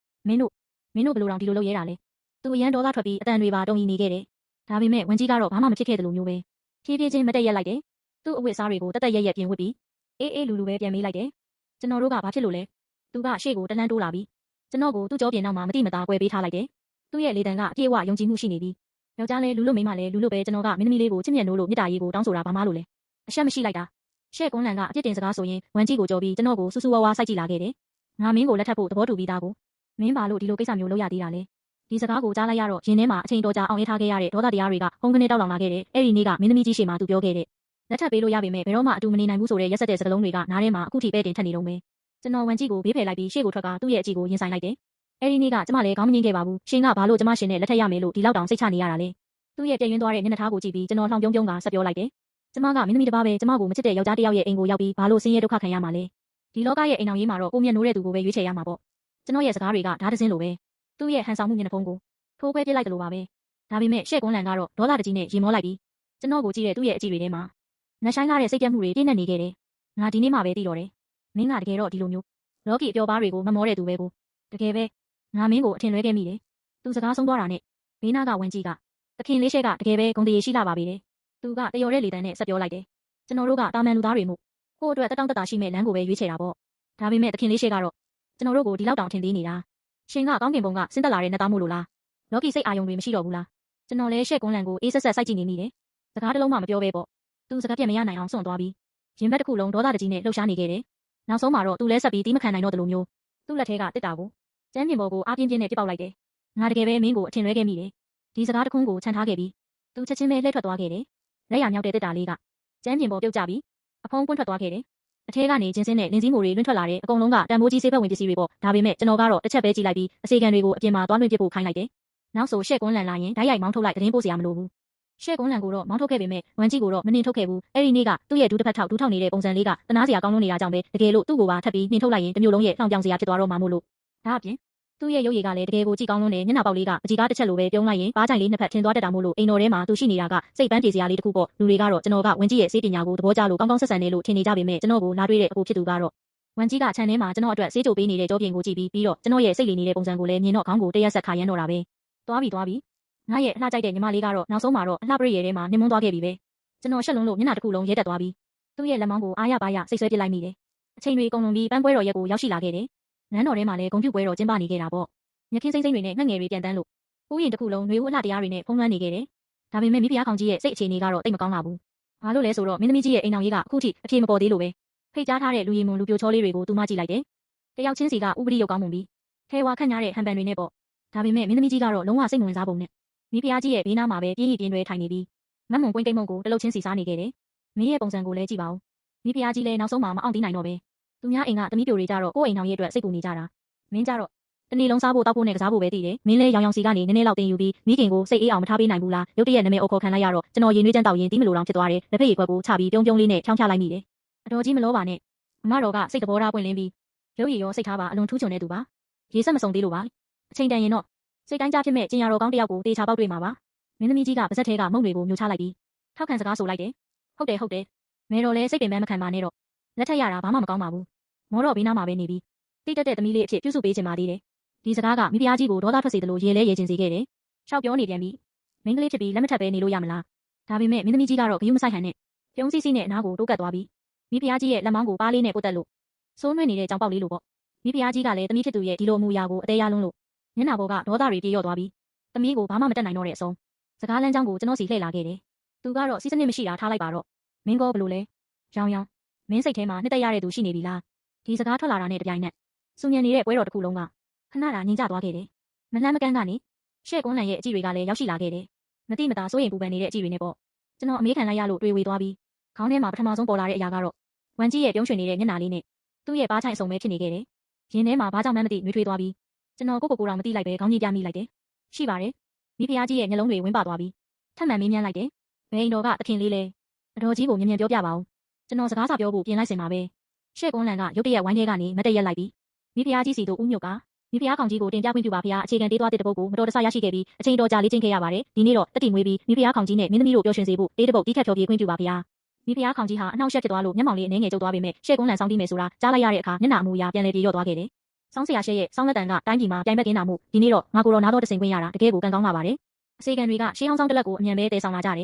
မင်းတို့ဘယ်လိုတောင်ဒီလိုလုပ်ရဲတာလဲ။သူအရန်ဒေါသထွက်ပြီးအတန်တွေပါတုံရီနေခဲ့တယ်။ဒါပေမဲ့ဝမ်ကြီးကတော့ဘာမှမဖြစ်ခဲ့သလိုမျိုးပဲ။ဖြည်းဖြည်းချင်းမတက်ရက်လိုက်တယ်။သူ့အဝတ်အစားတွေကိုတက်တက်ရက်ရက်ပြင်ဝတ်ပြီးအေးလူပဲပြန်မေးလိုက်တယ်။ကျွန်တော်တို့ကဘာဖြစ်လို့လဲ။သူကရှေ့ကိုတလန်းတိုးလာပြီးကျွန်တော်ကိုသူ့ကြောပြင်နောက်မှာမတိမသားကွဲပေးထားလိုက်တယ်။သူ့ရဲ့လေတံကအပြည့်အဝယုံကြည်မှုရှိနေပြီး ယောက်ျားလဲလူလို့မိန်းမလဲလူလို့ပဲကျွန်တော်ကမင်းသမီးလေးကိုချစ်မြတ်နိုးလို့မေတ္တာရေးကိုတောင်းဆိုတာဘာမှလို့လဲအရှက်မရှိလိုက်တာရှေ့ကွန်းလန်ကအပြစ်တင်စကားဆိုရင်ဝမ်ကြီးကိုကြော်ပြီးကျွန်တော်ကိုစူးစူးဝါးဝါးစိုက်ကြည့်လာခဲ့တယ်ငါမင်းကိုလက်ထပ်ဖို့သဘောတူပြီးသားကိုမင်းပါလို့ဒီလိုကိစ္စမျိုးလုပ်ရသေးတာလေဒီစကားကိုကြားလိုက်ရတော့ရင်ထဲမှာအချိန်တော်ကြာအောင်ရထားခဲ့ရတဲ့ဒေါသတရားတွေကဟုန်ကနေတောက်လောင်လာခဲ့တယ်အဲ့ဒီနေ့ကမင်းသမီးကြီးရှေ့မှာသူပြောခဲ့တဲ့လက်ထပ်ပေးလို့ရပေမဲ့ဘယ်တော့မှအတူမနေနိုင်ဘူးဆိုတဲ့ရက်ဆက်တဲ့စကားလုံးတွေကနားထဲမှာအခုထိပဲတင်ထက်နေတော့မယ်ကျွန်တော်ဝမ်ကြီးကိုဘေးဖယ်လိုက်ပြီးရှေ့ကိုထွက်ကသူ့ရဲ့အကြည့်ကိုရင်ဆိုင်လိုက်တယ်အဲ့ဒီနေ့ကကျမလည်းခေါင်းမငင်းခဲ့ပါဘူးရှင်ကဘာလို့ကျမရှင်နဲ့လက်ထပ်ရမယ်လို့ဒီလောက်တောင်စိတ်ချနေရတာလဲသူ့ရဲ့ပြည့်ရင်းသွားတဲ့မျက်နှာထားကိုကြည့်ပြီးကျွန်တော်လှောင်ပြုံးပြုံးကဆက်ပြောလိုက်တယ်ကျမကမင်းသမီးတစ်ပါးပဲကျမကိုမချစ်တဲ့ယောက်ျားတစ်ယောက်ရဲ့အိမ်ကိုရောက်ပြီးဘာလို့ဆင်းရဲဒုက္ခခံရမှာလဲဒီလောကရဲ့အိမ်အောင်ရေးမှာတော့ကိုမြတ်နိုးတဲ့သူကိုပဲရွေးချယ်ရမှာပေါ့ကျွန်တော်ရဲ့စကားတွေကဓာတ်တစင်းလိုပဲသူ့ရဲ့ဟန်ဆောင်မှုမျက်နှာဖုံးကိုထိုးခွဲပြစ်လိုက်တယ်လို့ပါပဲဒါပေမဲ့ရှေ့ကွန်းလန်ကတော့ဒေါသတကြီးနဲ့ရေမောလိုက်ပြီးကျွန်တော်ကိုကြည့်တဲ့သူ့ရဲ့အကြည့်တွေထဲမှာနှဆိုင်ကားတဲ့စိတ်ပြတ်မှုတွေပြည့်နေနေခဲ့တယ်ငါဒီနေ့မှပဲသိတော့တယ်မင်းကတကယ်တော့ဒီလိုမျိုးလော်ကီအပျော်ပါးတွေကိုမမောတဲ့သူပဲကိုတကယ်ပဲငါမင်းကိုအထင်လွဲခဲ့မိတယ်သူစကားဆုံးသွားတာနဲ့ဘေးနားကဝင်ကြည့်ကသခင်လေးရှက်ကတကယ်ပဲဂုံတရေရှိလာပါပြီတဲ့သူကတယော်တဲ့လေတန်းနဲ့ဆက်ပြောလိုက်တယ်ကျွန်တော်တို့ကတာမန်လူသားတွေမို့ကို့အတွက်တက်တောင့်တက်တာရှိမဲ့လမ်းကိုပဲရွေးချယ်တာပေါ့ဒါပေမဲ့သခင်လေးရှက်ကတော့ကျွန်တော်တို့ကိုဒီလောက်တောင်ထင်သေးနေတာရှင်ကကောင်းကင်ဘုံကဆင်းသက်လာတဲ့နှစ်သားမို့လို့လားလော်ကီစိတ်အာယုံတွေမရှိတော့ဘူးလားကျွန်တော်လည်းရှက်ကွန်းလန်ကိုအေးဆက်ဆက်စိုက်ကြည့်နေမိတယ်စကားတစ်လုံးမှမပြောဘဲပေါ့သူစကားပြတ်မရနိုင်အောင်စွန့်သွားပြီးရင်ဘက်တစ်ခုလုံးဒေါသတကြီးနဲ့လှုပ်ရှားနေခဲ့တယ်နောက်ဆုံးမှာတော့သူလဲဆက်ပြီးတီးမခံနိုင်တော့တယ်လို့မျိုးသူ့လက်ထဲကတစ်တာကိုကျန်းပြင်ပေါ်ကိုအားပြင်းပြင်းနဲ့ပြစ်ပေါက်လိုက်တယ်ငါတကယ်ပဲမင်းကိုအထင်လွဲခဲ့မိတယ်ဒီစကားတစ်ခုကိုခြံထားခဲ့ပြီးသူချက်ချင်းပဲလှည့်ထွက်သွားခဲ့တယ်လက်ရမြောက်တဲ့တစ်တာလေးကကျန်းပြင်ပေါ်ပြုတ်ကျပြီးအဖုံးပွင့်ထွက်သွားခဲ့တယ်အထဲကနေဂျင်းစင်းနဲ့လင်းစည်းမိုးတွေလွင့်ထွက်လာတဲ့အကုန်လုံးကတန်ဖိုးကြီးဆေးဖက်ဝင်ပစ္စည်းတွေပေါ့ဒါပေမဲ့ကျွန်တော်ကတော့တစ်ချက်ပဲကြည့်လိုက်ပြီးအစီအကံတွေကိုအပြင်မှာသွားလွှင့်ပစ်ဖို့ခိုင်းလိုက်တယ်နောက်ဆိုရှက်ကွန်းလန်လာရင်ဓာတ်ရိုက်မောင်းထုတ်လိုက်သတင်းပို့စရာမလိုဘူးရှက်ကွန်းလန်ကိုတော့မောင်းထုတ်ခဲ့ပေမဲ့ဝမ်ကြီးကိုတော့မနှင်ထုတ်ခဲ့ဘူးအဲ့ဒီနေ့ကသူ့ရဲ့ဒူးတစ်ဖက်ထောက်နေတဲ့ပုံစံလေးကတနာစရာကောင်းလို့နေတာကြောင့်ပဲတကယ်လို့သူ့ကိုပါထပ်ပြီးနှင်ထုတ်လိုက်ရင်တမျိုးလုံးရဲ့လှောင်ပြောင်စရာဖြစ်သွားတော့မှာမို့လို့ဒါအပြင်သူ့ရဲ့ရုပ်ရည်ကလည်းတကယ်ကိုကြည့်ကောင်းလို့နေမျက်နှာပေါက်လေးကအကြီးကားတစ်ချက်လိုပဲပြုံးလိုက်ရင်ပါးကြိုင်လေးနှစ်ဖက်ထင်သွားတတ်တာမို့လို့အိမ်တော်ထဲမှာသူရှိနေတာကစိတ်ပန်းပြေစရာလေးတစ်ခုပေါ့လူတွေကတော့ကျွန်တော်ကဝမ်ကြီးရဲ့စေးပညာကိုသဘောကျလို့ကောင်းကောင်းဆက်ဆံနေလို့ထင်နေကြပေမဲ့ကျွန်တော်ကိုလာတွေ့တဲ့အကိုဖြစ်သူကတော့ဝမ်ကြီးကခြံထဲမှာကျွန်တော်အတွက်စေးကြိုပေးနေတဲ့ကြောပြင်ကိုကြည့်ပြီးတော့ကျွန်တော်ရဲ့စိတ်လေးနေတဲ့ပုံစံကိုလည်းမြင်တော့ခေါင်းကိုတရက်ဆက်ခါရမ်းတော့တာပဲသွားပြီငါရဲ့အလှကြိုက်တဲ့ညီမလေးကတော့နောက်ဆုံးမှာတော့အလှပရိရဲထဲမှာနှင်မွန်းသွားခဲ့ပြီပဲကျွန်တော်ရှက်လုံးလို့မျက်နှာတစ်ခုလုံးရဲတက်သွားပြီးသူ့ရဲ့လက်မောင်းကိုအားရပါရစိတ်ဆွဲပစ်လိုက်မိတယ်အချိန်တွေကုန်လွန်ပြီးပန်းပွဲတော်ရက်ကိုရောက်ရှိလာခဲ့တယ်နန်းတော်ထဲမှာလည်းဂုံပြူပွဲတော်ကျင်းပနေခဲ့တာပေါ့မြခင်းစိမ့်စိမ့်တွေနဲ့ငှက်ငယ်တွေပြန်တန်းလို့ဥယျာဉ်တစ်ခုလုံးနှွေဦးအလှတရားတွေနဲ့ဖုံးလွှမ်းနေခဲ့တယ်ဒါပေမဲ့မိဖုရားခေါင်ကြီးရဲ့စိတ်အခြေအနေကတော့တိတ်မကောင်းလာဘူးဘာလို့လဲဆိုတော့မင်းသမီးကြီးရဲ့အိမ်အောင်ကြီးကအခုထိအပြေမပေါ်သေးလို့ပဲဖိတ်ကြားထားတဲ့လူရီမွန်လူပြိုချောလေးတွေကိုသူမကြည့်လိုက်တယ်တယောက်ချင်းစီကဥပဒေရုပ်ကောင်းမှုပြီးထဲဝါခန့်ညားတဲ့ဟန်ပန်တွေနဲ့ပေါ့ဒါပေမဲ့မင်းသမီးကြီးကတော့လုံးဝစိတ်ဝင်စားပုံနဲ့မိဖုရားကြီးရဲ့ဘေးနားမှာပဲပြင်းပြင်းတွဲထိုင်နေပြီးမတ်မုံကွင်းကိတ်မုံကိုတလုတ်ချင်းစီစားနေခဲ့တယ်မင်းရဲ့ပုံစံကိုလည်းကြည့်ပါဦးမိဖုရားကြီးလည်းနောက်ဆုံးမှာမအောင်သိနိုင်တော့ပဲသူများအိမ်ကသမီးပြိုတွေကြတော့ကိုယ့်အိမ်အောင်ရဲ့အတွက်စိတ်ပူနေကြတာမင်းကြတော့တနေ့လုံးစားဖို့တောက်ဖို့နဲ့ကစားဖို့ပဲတည်တယ်မင်းလဲရောင်ရောင်စီကနေနည်းနည်းလောက်တင်ယူပြီးမိခင်ကိုစိတ်အေးအောင်မထားပေးနိုင်ဘူးလားရုတ်တရက်နာမည်အခေါ်ခံလိုက်ရတော့ကျွန်တော်ရင်နှွေးချမ်းတောက်ရင်တီးမလို့တောင်ဖြစ်သွားတယ်လက်ဖက်ရည်ခွက်ကိုချပြီးပြုံးပြုံးလေးနဲ့ဖြောင်းချလိုက်မိတယ်အတော်ကြီးမလောပါနဲ့အမတော်ကစိတ်တဘောထားပွင့်လင်းပြီးရုပ်ရည်ရောစိတ်ထားပါအလွန်ထူးချွန်တဲ့သူပါရေဆက်မစုံသေးလို့ပါအချိန်တန်ရင်တော့စိတ်တိုင်းကြဖြစ်မဲ့ကျင်ရတော်ကောင်းတယောက်ကိုတေချာပေါက်တွေ့မှာပါမင်းသမီးကြီးကပါဇက်ထဲကမုံတွေကိုမျိုးချလိုက်ပြီးထောက်ခံစကားဆိုလိုက်တယ်ဟုတ်တယ်မဲတော်လဲစိတ်ပင်ပန်းမခံပါနဲ့တော့လက်ထက်ရတာဘာမှမကောင်းပါဘူးမောတော့ဘေးနားမှာပဲနေပြီးတိတ်တက်တဲ့သမီးလေးအဖြစ်ပြုစုပေးချင်ပါသေးတယ်ဒီစကားကမိဖုရားကြီးကိုဒေါသထွက်စေတယ်လို့ရေလဲရေချင်စေခဲ့တယ်ရှောက်ပြောနေပြန်ပြီးမင်းကလေးဖြစ်ပြီးလက်မထပ်ပဲနေလို့ရမလားဒါပေမဲ့မင်းသမီးကြီးကတော့ဂယုမဆိုင်ဟန်နဲ့ပြုံးစီစီနဲ့အနားကိုတိုးကပ်သွားပြီးမိဖုရားကြီးရဲ့လက်မောင်းကိုပါးလေးနဲ့ပုတ်တက်လို့စိုးနှွေ့နေတဲ့ကြောင်ပေါက်လေးလိုပေါ့မိဖုရားကြီးကလည်းသမီးဖြစ်သူရဲ့ဒီလိုအမူအရာကိုအသေးရလုံးလို့မျက်နှာပေါ်ကဒေါသတွေပြေလျော့သွားပြီးသမီးကိုဘာမှမတတ်နိုင်တော့တဲ့အဆုံးစကားလမ်းကြောင်းကိုကျွန်တော်စီလှည့်လာခဲ့တယ်သူကတော့စီးစနစ်မရှိတာထားလိုက်ပါတော့မင်းကောဘလို့လဲရောင်မင်းစိတ်ထဲမှာနှစ်သက်ရတဲ့သူရှိနေပြီလားဒီစကားထွက်လာတာနဲ့တပြိုင်နက်စူညံနေတဲ့ပွဲတော်တစ်ခုလုံးကခဏတာငြင်းကျသွားခဲ့တယ်မလှမ်းမကန်းကနေရှေ့ကွန်းလန်ရဲ့အကြည့်တွေကလည်းရောက်ရှိလာခဲ့တယ်မတိမတာစိုးရင်ပူပန်နေတဲ့အကြည့်တွေနဲ့ပေါ့ကျွန်တော်အမေးခံလိုက်ရလို့တွေးဝေသွားပြီးခေါင်းထဲမှာပထမဆုံးပေါ်လာတဲ့အရာကတော့ဝမ်ကြီးရဲ့ပြုံးရွှင်နေတဲ့မျက်နှာလေးနဲ့သူ့ရဲ့ပါးချိုင်အစုံပဲဖြစ်နေခဲ့တယ်ရင်ထဲမှာဘာကြောင့်မှမသိနှွေးထွေးသွားပြီးကျွန်တော်ကိုတော့မသိလိုက်ပဲခေါင်းကြီးပြမိလိုက်တယ်ရှိပါတယ်မိဖုရားကြီးရဲ့မျက်လုံးတွေဝင်းပါသွားပြီးထပ်မံမေးမြန်းလိုက်တယ်ဘယ်အိမ်တော်ကသခင်လေးလဲအတော်ကြီးကိုမြန်ပြောပြပါဦးကျွန်တော်စကားစာပြောဖို့ပြင်လိုက်စင်ပါပဲရှေ့ကွန်းလန်ကရုတ်တရက်ဝိုင်းထဲကနေမတ်တက်ရက်လိုက်ပြီးမိဖုရားကြီးစီတို့ဦးမြုပ်ကမိဖုရားခေါင်ကြီးကိုတင်ပြခွင့်ပြုပါဖုရားအခြေခံတေးသွားတဲ့တပုတ်ကိုမတော်တဆရရှိခဲ့ပြီးအချိန်တော်ကြာလေးချင်းခဲ့ရပါတယ်ဒီနေ့တော့တက်တီမွေးပြီးမိဖုရားခေါင်ကြီးနဲ့မင်းသမီးတို့ပျော်ရွှင်စေဖို့တေးတပုတ်တီးခတ်ဖြောပြခွင့်ပြုပါဖုရားမိဖုရားခေါင်ကြီးဟာအနှောက်အယှက်ဖြစ်သွားလို့မျက်မှောင်လေးအနှဲငယ်ကျုပ်သွားပေမဲ့ရှေ့ကွန်းလန်ဆောင်းတီးမယ်ဆိုတာကြားလိုက်ရတဲ့အခါမျက်နှာအမူအရာပြန်လည်ပြေလျော့သွားခဲ့တယ်ဆောင်းဆရာရှေ့ရဲ့ဆောင်းလက်တန်ကတိုင်းပြည်မှာပြိုင်ဘက်ကင်းတာမှုဒီနေ့တော့ငါကိုတော့နားတော့တစင်ခွင့်ရတာတကယ်ကိုကံကောင်းလာပါတယ်အစေခံတွေကရှေးဟောင်းဆောင်တစ်လက်ကိုအမြန်ပဲတည်ဆောင်လာကြတ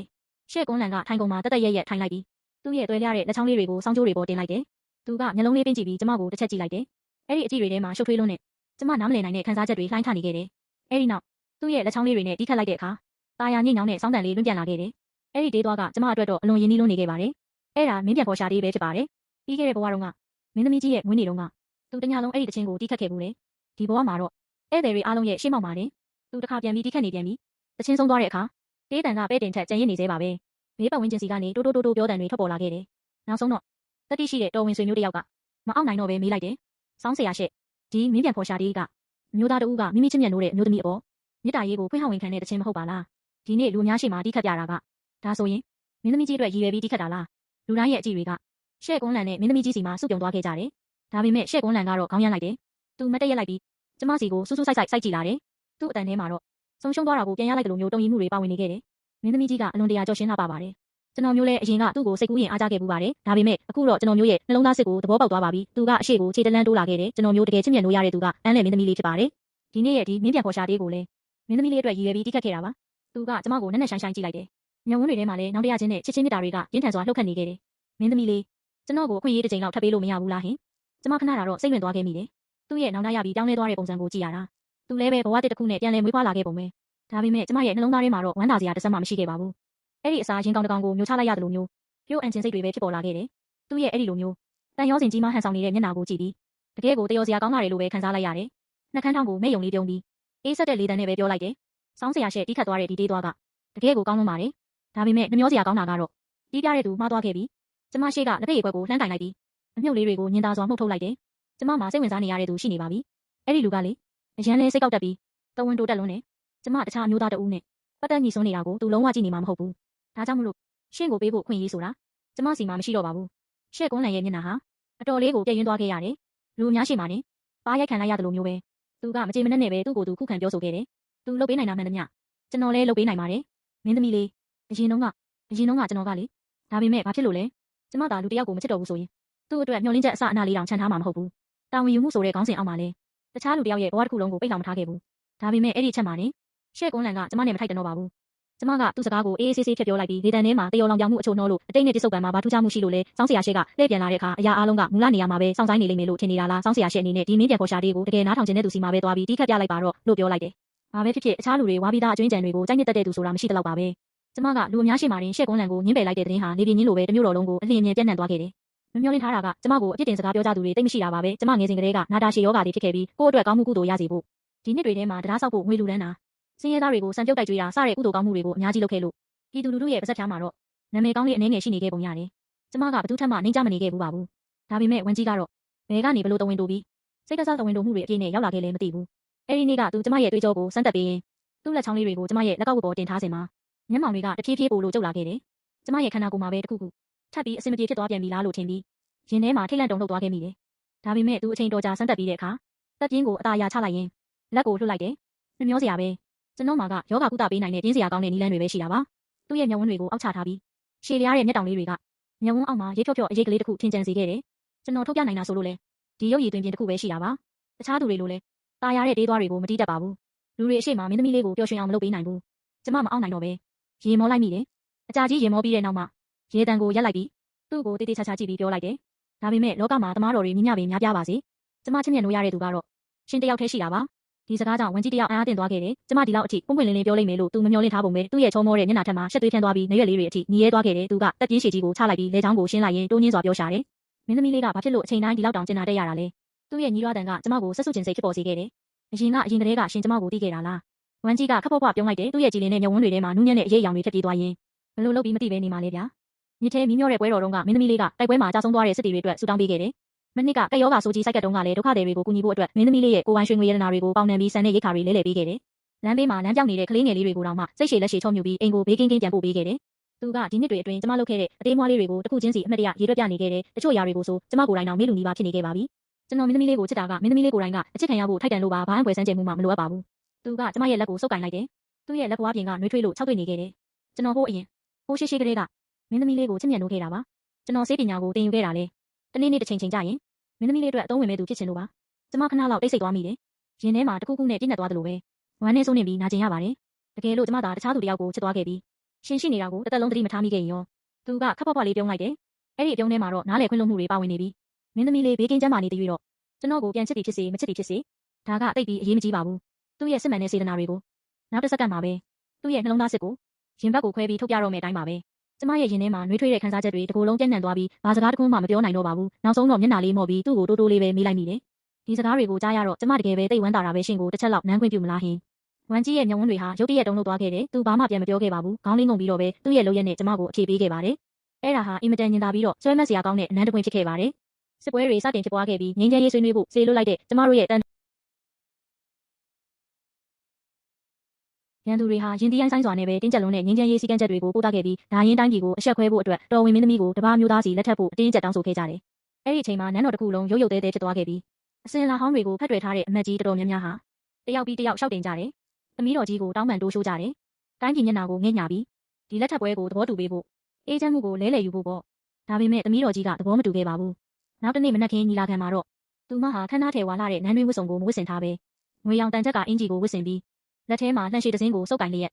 ယ်ရှေ့ကွန်းလန်ကထိုင်ကုန်မှာတက်တက်ရက်ထိုင်လိုက်ပြီးသူ့ရဲ့သွဲလျတဲ့လက်ချောင်းလေးတွေကိုစောင်းကြိုးတွေပေါ်တင်လိုက်တယ်သူကမျက်လုံးလေးပင်းကြည့်ပြီးကျမကိုတစ်ချက်ကြည့်လိုက်တယ်အဲ့ဒီအကြည့်တွေထဲမှာရှုပ်ထွေးလွန်းနဲ့ကျမနားမလည်နိုင်တဲ့ခံစားချက်တွေလှိုင်းထနေခဲ့တယ်အဲ့ဒီနောက်သူ့ရဲ့လက်ချောင်းလေးတွေနဲ့တီးခတ်လိုက်တဲ့အခါ တာယာညိတ်ညောင်းနဲ့စောင်းတန်လေးလွင့်ပြန်လာခဲ့တယ်။အဲ့ဒီဒေးသွားကကျမအတွက်တော့အလွန်ရင်းနှီးလွန်းနေခဲ့ပါတယ်။အဲ့ဒါမင်းပြန်ဖော်ရှာသေးပဲဖြစ်ပါတယ်။ပြီးခဲ့တဲ့ဘဝတုန်းကမင်းသမီးကြီးရဲ့မွေးနေ့တုန်းကသူတညလုံးအဲ့ဒီတချင်းကိုတီးခတ်ခဲ့ဘူးလေ။ဒီဘဝမှာတော့ဧည့်သည်တွေအားလုံးရဲ့ရှေ့မှောက်ပါတယ်။သူတစ်ခါပြန်ပြီးတီးခတ်နေပြန်ပြီ။တချင်းဆုံးသွားတဲ့အခါတေးတန်ကပဲ့တင်ထက်ကြံရစ်နေသေးပါပဲ။ဘေးပတ်ဝန်းကျင်စီကနေတိုးပြောတန်တွေထွက်ပေါ်လာခဲ့တယ်။နောက်ဆုံးတော့တတိရှိတဲ့တော်ဝင်ဆွေမျိုးတစ်ယောက်ကမအောင်နိုင်တော့ပဲမေးလိုက်တယ်။စောင်းဆရာရှက်ဒီမင်းပြန်ဖော်ရှာသေးကမျိုးသားတဦးကမိမိချစ်မြတ်နိုးတဲ့အမျိုးသမီးအပေါ်မြစ်တာရေးကိုဖွင့်ဟောင်းဝင်ခံတဲ့တခြင်းမဟုတ်ပါလားဒီနေ့လူများရှိမှတီးခတ်ပြတာကဒါဆိုရင်မင်းသမီးကြီးအတွက်ရည်ရွယ်ပြီးတီးခတ်တာလားလူတိုင်းရဲ့အကြည့်တွေကရှဲ့ကွန်းလန်နဲ့မင်းသမီးကြီးစီမှာစုပြုံသွားခဲ့ကြတယ်ဒါပေမဲ့ရှဲ့ကွန်းလန်ကတော့ခေါင်းရမ်းလိုက်တယ်သူမတ်တက်ရက်လိုက်ပြီးကျမစီကိုစူးစိုက်ကြည့်လာတယ်သူ့အတန်ထဲမှာတော့ဆုံးရှုံးသွားတာကိုပြန်ရလိုက်တယ်လို့မျိုးတုံ့ရည်မှုတွေပါဝင်နေခဲ့တယ်မင်းသမီးကြီးကအလွန်တရာကြောက်ရှင်းလာပါပါတယ်ကျွန်တော်မျိုးလည်းအရင်ကသူ့ကိုစိတ်ကူးရင်အားကြခဲ့ပူပါတယ်ဒါပေမဲ့အခုတော့ကျွန်တော်မျိုးရဲ့နှလုံးသားစစ်ကိုသဘောပေါက်သွားပါပြီသူကအရှိကိုခြေတလန်းတိုးလာခဲ့တယ်ကျွန်တော်မျိုးတကယ်ချစ်မြတ်နိုးရတဲ့သူကအန်းလေမင်းသမီးလေးဖြစ်ပါတယ်ဒီနေ့ရဲ့ဒီမင်းပြန်ဖော်ရှာသေးကိုလည်းမင်းသမီးလေးအတွက်ရည်ရွယ်ပြီးတီးခတ်ခဲ့တာပါသူကကျမကိုနက်နက်ရှိုင်းကြည့်လိုက်တယ်ညုံဝန်းတွေထဲမှာလည်းနောက်တရချင်းနဲ့ချစ်ချင်းမြတ်တာတွေကရင်းထန်စွာလှုပ်ခတ်နေခဲ့တယ်မင်းသမီးလေးကျွန်တော်ကိုအခွင့်အရေးတစ်ချိန်လောက်ထပ်ပေးလို့မရဘူးလားဟင်ကျမခဏတာတော့စိတ်ဝင်သွားခဲ့မိတယ်သူ့ရဲ့နောက်တရပြီးတောင်းလဲသွားတဲ့ပုံစံကိုကြည့်ရတာသူလည်းပဲဘဝတစ်ခုနဲ့ပြန်လဲမွေးဖွားလာခဲ့ပုံပဲဒါပေမဲ့ကျမရဲ့နှလုံးသားထဲမှာတော့ဝမ်းသာစရာတစ်စက်မှမရှိခဲ့ပါဘူးအဲ့ဒီအစာရင်ကောင်းတကောင်ကိုမျိုးချလိုက်ရတယ်လို့မျိုးပြုတ်အန်ချင်းစိတ်တွေပဲဖြစ်ပေါ်လာခဲ့တယ်သူ့ရဲ့အဲ့ဒီလိုမျိုးတန်ရောစင်ကြီးမှဟန်ဆောင်နေတဲ့မျက်နှာကိုကြည့်ပြီးတကယ်ကိုတယောစရာကောင်းတာတွေလိုပဲခံစားလိုက်ရတယ်နှက်ခမ်းထောင်းကိုမဲ့ယုံလေးပြုံးပြီးအေးဆက်တဲ့လေတန်းနဲ့ပဲပြောလိုက်တယ်စောင်းဆရာရှက်တီးခတ်သွားတဲ့ဒီတေးသွားကတကယ်ကိုကောင်းလွန်းပါတယ်ဒါပေမဲ့နှမျောစရာကောင်းတာကတော့တီးပြတဲ့သူမှားသွားခဲ့ပြီကျမရှိကလက်ဖက်ရည်ခွက်ကိုလှမ်းကင်လိုက်ပြီးအမြုပ်လေးတွေကိုညင်သာစွာမှုတ်ထုတ်လိုက်တယ်ကျမမှာစိတ်ဝင်စားနေရတဲ့သူရှိနေပါပြီအဲ့ဒီလူကလေအရန်လဲစိတ်ကောက်တက်ပြီးတဝန်တိုတက်လွန်းတယ်ကျမတခြားမျိုးသားတဦးနဲ့ပတ်သက်ညီစွန်းနေတာကိုသူလုံးဝကြည့်နေမှာမဟုတ်ဘူးဒါကြောင့်မလို့ရှင့်ကိုပေးဖို့ခွင့်ရေးဆိုတာကျမစီမှာမရှိတော့ပါဘူးရှက်ကွန်းလန်ရဲ့မျက်နှာဟာအတော်လေးကိုပြည့်ရင်းသွားခဲ့ရတယ်လူအများရှိမှနေပါရိုက်ခံလိုက်ရတယ်လို့မျိုးပဲသူကမကြေမနက်နဲ့ပဲသူ့ကိုယ်သူခုခံပြောဆိုခဲ့တယ်သူလုပ်ပေးနိုင်တာမှန်သမျှကျွန်တော်လည်းလုပ်ပေးနိုင်ပါတယ်မင်းသမီးလေးအရင်တုန်းကကျွန်တော်ကလေဒါပေမဲ့ဘာဖြစ်လို့လဲကျမသာလူတယောက်ကိုမချစ်တော့ဘူးဆိုရင်သူ့အတွက်မျှော်လင့်ချက်အစအနလေးတောင်ချန်ထားမှာမဟုတ်ဘူးတာဝန်ယူမှုဆိုတဲ့ခေါင်းစဉ်အောက်မှာလဲတခြားလူတယောက်ရဲ့ဘဝတစ်ခုလုံးကိုပိတ်လောင်မထားခဲ့ဘူးဒါပေမဲ့အဲ့ဒီအချက်မှာနေရှက်ကွန်းလန်ကကျမနဲ့မထိုက်တန်တော့ပါဘူးကျမကသူ့စကားကိုအေးအေးဆေးဆေးဖြတ်ပြောလိုက်ပြီးဒေတန်ထဲမှာတယောလောင်ပြောင်မှုအချို့နှောလို့အတိတ်နဲ့တိစုပ်ပံမှာဘာထူးခြားမှုရှိလို့လဲစောင်းဆရာရှက်ကလှည့်ပြန်လာတဲ့အခါအရာအားလုံးကမူလနေရာမှာပဲစောင့်ဆိုင်နေလိမ့်မယ်လို့ထင်နေတာလားစောင်းဆရာရှက်အနေနဲ့ဒီမင်းပြန်ခေါ်ရှာသေးကိုတကယ်နားထောင်ခြင်းတဲ့သူစီမှာပဲသွားပြီးတီးခတ်ပြလိုက်ပါတော့လို့ပြောလိုက်တယ်။ဘာပဲဖြစ်ဖြစ်အခြားလူတွေဝါပြီးသားအကျွင်းကြံတွေကိုကြိုက်နှစ်သက်တဲ့သူဆိုတာမရှိတော့ပါပဲ။ကျမကလူအများရှိမှရင်ရှက်ကွန်းလန်ကိုညှင်းပယ်လိုက်တဲ့တဲ့င်းဟာနေပြင်းကြီးလိုပဲတမျိုးတော်လုံးကိုအလင်းအမြင်ပြန့်နှံ့သွားခဲ့တယ်။မမျောလင့်ထားတာကကျမကိုအပြစ်တင်စကားပြောကြသူတွေတိတ်မရှိတာပါပဲ။ကျမငယ်စဉ်ကတည်းကနာတာရှည်ယောဂါတွေဖြစ်ခဲ့ပြီးကိုယ့်အတွက်ကောင်းမှုကုသိုလ်ရစေဖို့ဒီနှစ်တွေထဲမှာတရားဆောက်ဖို့ငွေလူဒန်းတာစင်းရဲသားတွေကိုစံပြုတ်တိုက်ကြွေးတာစတဲ့ကုသိုလ်ကောင်းမှုတွေကိုအများကြီးလုပ်ခဲ့လို့ပြည်သူလူထုရဲ့ပါစက်ချားမှာတော့နာမည်ကောင်းလေးအနေငယ်ရှိနေခဲ့ပုံရတယ်။ကျမကဘသူထက်မှနှိမ့်ကြမနေခဲ့ဘူးပါဘူး။ဒါပေမဲ့ဝန်ကြီးကတော့ဘယ်ကနေဘလို့တဝင်တိုးပြီးစိတ်ကစားတဝင်တိုးမှုတွေအပြည့်နဲ့ရောက်လာခဲ့လဲမသိဘူး။အဲဒီနေ့ကသူကျမရဲ့တွေးကြောကိုစမ်းသပ်ပေးရင်သူ့လက်ချောင်းလေးတွေကိုကျမရဲ့လက်ကောက်ဝတ်ပေါ်တင်ထားစင်မှာမျက်မှောင်တွေကတဖြည်းဖြည်းပို့လို့ကျုပ်လာခဲ့တယ်။ကျမရဲ့ခန္ဓာကိုယ်မှာပဲတခုခုထပ်ပြီးအစင်မပြေဖြစ်သွားပြန်ပြီလားလို့ထင်ပြီးရင်ထဲမှာထိတ်လန့်တုန်လှုပ်သွားခဲ့မိတယ်။ဒါပေမဲ့သူအချိန်တော်ကြာစမ်းသပ်ပြီးတဲ့အခါတက်ပြင်းကိုအသာရချလိုက်ရင်လက်ကိုလွှတ်လိုက်တယ်။နှမျောစရာပဲ။ကျွန်တော်မှာကယောဂကုသပေးနိုင်တဲ့ပြင်းစရာကောင်းတဲ့နည်းလမ်းတွေပဲရှိတာပါ။သူ့ရဲ့မျက်ဝန်းတွေကိုအောက်ချထားပြီးရှည်လျားတဲ့မျက်တောင်လေးတွေကမျက်ဝန်းအောက်မှာရေဖြော့ဖြော့အရေးကလေးတစ်ခုထင်ကျန်စေခဲ့တယ်။ကျွန်တော်ထုတ်ပြနိုင်တာဆိုလို့လေဒီရုပ်ရည်သွင်းပြင်တစ်ခုပဲရှိတာပါ။တခြားသူတွေလိုလဲตาရတဲ့တေးသွားတွေကိုမတီးတတ်ပါဘူး။လူတွေအရှိမမင်းသမီးလေးကိုပျော်ရွှင်အောင်မလုပ်ပေးနိုင်ဘူး။ကျမမအောင်နိုင်တော့ပဲရေမောလိုက်မိတယ်။အကြာကြီးရေမောပြီးတဲ့နောက်မှာရေတံကိုရက်လိုက်ပြီးသူ့ကိုတေးတေးချာချာကြည့်ပြီးပြောလိုက်တယ်။ဒါပေမဲ့လောကမှာသမားတော်တွေမြညာပင်များပြားပါစေ။ကျမချစ်မြတ်နိုးရတဲ့သူကတော့ရှင်တယောက်တည်းရှိတာပါ။ဒီစကားကြောင့်ဝန်ကြီးတယောက်အားတင်သွားခဲ့တယ်။ကျမဒီလောက်အထိပွင့်ပွင့်လင်းလင်းပြောလိုက်မယ်လို့သူမမျှော်လင့်ထားပုံပဲ။သူ့ရဲ့ချောမောတဲ့မျက်နှာထက်မှာရှက်သွေးထန်းသွားပြီးနေရွက်လေးတွေအထိညီရဲသွားခဲ့တယ်။သူကတက်ပြင်းရှည်ကြီးကိုချလိုက်ပြီးလေချောင်းကိုရှင်းလိုက်ရင်တိုးညင်းစွာပြောရှာတယ်။မင်းသမီးလေးကဘာဖြစ်လို့အချိန်တိုင်းဒီလောက်တောင်ကျင်နာတက်ရတာလဲ။သူ့ရဲ့ညီရွာတန်ကကျမကိုဆက်စုကျင်စိတ်ဖြစ်ပေါ်စေခဲ့တယ်။အရင်ကတည်းကရှင်ကျမကိုတီးခဲ့တာလား။ဝန်ကြီးကခပ်ဖွားဖွားပြုံးလိုက်တယ်။သူ့ရဲ့ကြည်လင်တဲ့မျက်ဝန်းတွေထဲမှာနူးညံ့တဲ့အရေးအယောင်တွေထပ်ပြေးသွားရင်ဘလို့လုပ်ပြီးမသိပဲနေမှလဲဗျာ။မြစ်ထဲမီးမျောတဲ့ပွဲတော်တုန်းကမင်းသမီးလေးကတိုက်ပွဲမှာကြာဆုံးသွားတဲ့စစ်တီတွေအတွက်ဆူတောင်းပေးခဲ့တယ်။မနစ်ကကက်ယောဂါဆိုကြီးစိုက်ကတုန်းကလည်းဒုက္ခသည်တွေကိုကူညီဖို့အတွက်မင်းသမီးလေးရဲ့ကိုယ်ပိုင်ရွှေငွေရတနာတွေကိုပေါင်နှံပြီးဆန်တဲ့ရိတ်ခါတွေလဲလှယ်ပေးခဲ့တယ်။လမ်းဘေးမှာလမ်းပြောင်းနေတဲ့ကလေးငယ်လေးတွေကိုတောင်မှစိတ်ရှည်လက်ရှည်ချော့မြူပြီးအိမ်ကိုဘေးကင်းကင်းပြန်ပို့ပေးခဲ့တယ်။သူကဒီနှစ်တွေအတွင်းကျမလုပ်ခဲ့တဲ့အသေးမွှားလေးတွေကိုတစ်ခုချင်းစီအမှတ်တရရေးတွက်ပြနေခဲ့တယ်။တချို့အရာတွေကိုဆိုကျမကိုယ်တိုင်တောင်မေ့လူနီးပါဖြစ်နေခဲ့ပါပြီ။ကျွန်တော်မင်းသမီးလေးကိုချစ်တာကမင်းသမီးလေးကိုယ်တိုင်ကအချစ်ခံရဖို့ထိုက်တန်လို့ပါဘာမှကွယ်ဆန်းကျင်မှုမှမလိုအပ်ပါဘူး။သူကကျမရဲ့လက်ကိုဆုပ်ကင်လိုက်တယ်။သူ့ရဲ့လက်ဘွားပြင်ကနှွေးထွေးလို့ခြောက်သွေ့နေခဲ့တယ်။ကျွန်တော်ဟိုးရှိရှိကလေးကမင်းသမီးလေးကိုချစ်မြတ်နိုးခဲ့တာပါ။ကျွန်တော်စေးပညာကိုသင်ယူခဲ့တာလေ။တနေ့နေ့တစ်ချိန်ချိန်ကြရင်မင်းသမီးလေးအတွက်အသုံးဝင်မဲ့သူဖြစ်ချင်လို့ပါ။ကျမခဏလောက်တိတ်ဆိတ်သွားမိတယ်။ရင်ထဲမှာတခုခုနဲ့ပြည့်နှက်သွားတယ်လို့ပဲ။ဝမ်းနဲ့စိုးနေပြီးနာကျင်ရပါတယ်။တကယ်လို့ကျမသာတခြားသူတယောက်ကိုချစ်သွားခဲ့ပြီးရှင်ရှိနေတာကိုတစ်သက်လုံးသတိမထားမိခဲ့ရင်ရောသူကခပ်ဖွားဖွားလေးပြုံးလိုက်တယ်။အဲ့ဒီအပြုံးထဲမှာတော့နားလေခွင့်လွှတ်မှုတွေပါဝင်နေပြီးမင်းသမီးလေးဘေးကင်းကျန်းမာနေသေးပြီးတော့ကျွန်တော်ကိုပြန်ချစ်သည်ဖြစ်စေမချစ်သည်ဖြစ်စေဒါကတိတ်ပြီးအရေးမကြီးပါဘူး။သူ့ရဲ့စစ်မှန်တဲ့စေတနာတွေကိုနောက်တစ်စက္ကန့်မှာပဲ သူ့ရဲ့နှလုံးသားစစ်ကိုရင်ဘတ်ကိုခွဲပြီးထုတ်ပြတော့မယ့်အတိုင်းပါပဲကျမရဲ့ရင်ထဲမှာနှွေးထွေးတဲ့ခံစားချက်တွေတကိုယ်လုံးပြန့်နှံ့သွားပြီးဘာစကားတစ်ခုမှမပြောနိုင်တော့ပါဘူးနောက်ဆုံးတော့မျက်နှာလေးမော့ပြီးသူ့ကိုတိုးတိုးလေးပဲမေးလိုက်မိတယ်ဒီစကားတွေကိုကြားရတော့ကျမတကယ်ပဲသိဝမ်းသာတာပဲရှင်ကိုတစ်ချက်လောက်နမ်းခွင့်ပြုမလားဟင်ဝမ်ကြီးရဲ့မျက်ဝန်းတွေဟာရုတ်တရက်တုံ့လို့သွားခဲ့တယ်သူဘာမှပြန်မပြောခဲ့ပါဘူးခေါင်းလေးငုံပြီးတော့ပဲသူ့ရဲ့လုပ်ရက်နဲ့ကျမကိုအဖြေပေးခဲ့ပါတယ်အဲ့ဒါဟာအင်မတန်ညင်သာပြီးတော့ဆွဲမက်စရာကောင်းတဲ့အနမ်းတပွင့်ဖြစ်ခဲ့ပါတယ်စစ်ပွဲတွေစတင်ဖြစ်ပွားခဲ့ပြီးငြိမ်းချမ်းရေးဆွေးနွေးဖို့စေလွတ်လိုက်တဲ့ကျမတို့ရဲ့တန်ရန်သူတွေဟာရင်တရားဆိုင်စွာနဲ့ပဲတင်းကျပ်လုံးနဲ့ငြိမ်းချမ်းရေးစည်းကမ်းချက်တွေကိုပို့သခဲ့ပြီးဒါရင်တိုင်းပြည်ကိုအဆက်ခွဲဖို့အတွက်တော်ဝင်မင်းသမီးကိုတပါးမျိုးသားစီလက်ထပ်ဖို့အတင်းကျပ်တောင်းဆိုခဲ့ကြတယ်။အဲ့ဒီအချိန်မှာနန်းတော်တစ်ခုလုံးရုပ်ရုပ်သေးသေးဖြစ်သွားခဲ့ပြီးအစင်လာဟောင်းတွေကိုဖက်ထွယ်ထားတဲ့အမတ်ကြီးတော်တော်များများဟာတယောက်ပြီးတယောက်ရှောက်တင်ကြတယ်။သမီးတော်ကြီးကိုတောင်းပန်တိုးရှိုးကြတယ်။တိုင်းပြည်မျက်နှာကိုငဲ့ညာပြီးဒီလက်ထပ်ပွဲကိုသဘောတူပေးဖို့အေးချမ်းမှုကိုလဲလှယ်ယူဖို့ပေါ့။ဒါပေမဲ့သမီးတော်ကြီးကသဘောမတူခဲ့ပါဘူး။နောက်တစ်နေ့မနက်ခင်းညီလာခံမှာတော့သူမဟာခန်းသားထဲဝါလာတဲ့နန်းတွင်းဝတ်စုံကိုမဝတ်ဆင်ထားပဲငွေရောင်တန်ချက်ကအင်ဂျီကိုဝတ်ဆင်ပြီးလက်ထဲမှာလှန်ရှည်တစင်းကိုစုပ်ကင်လျက်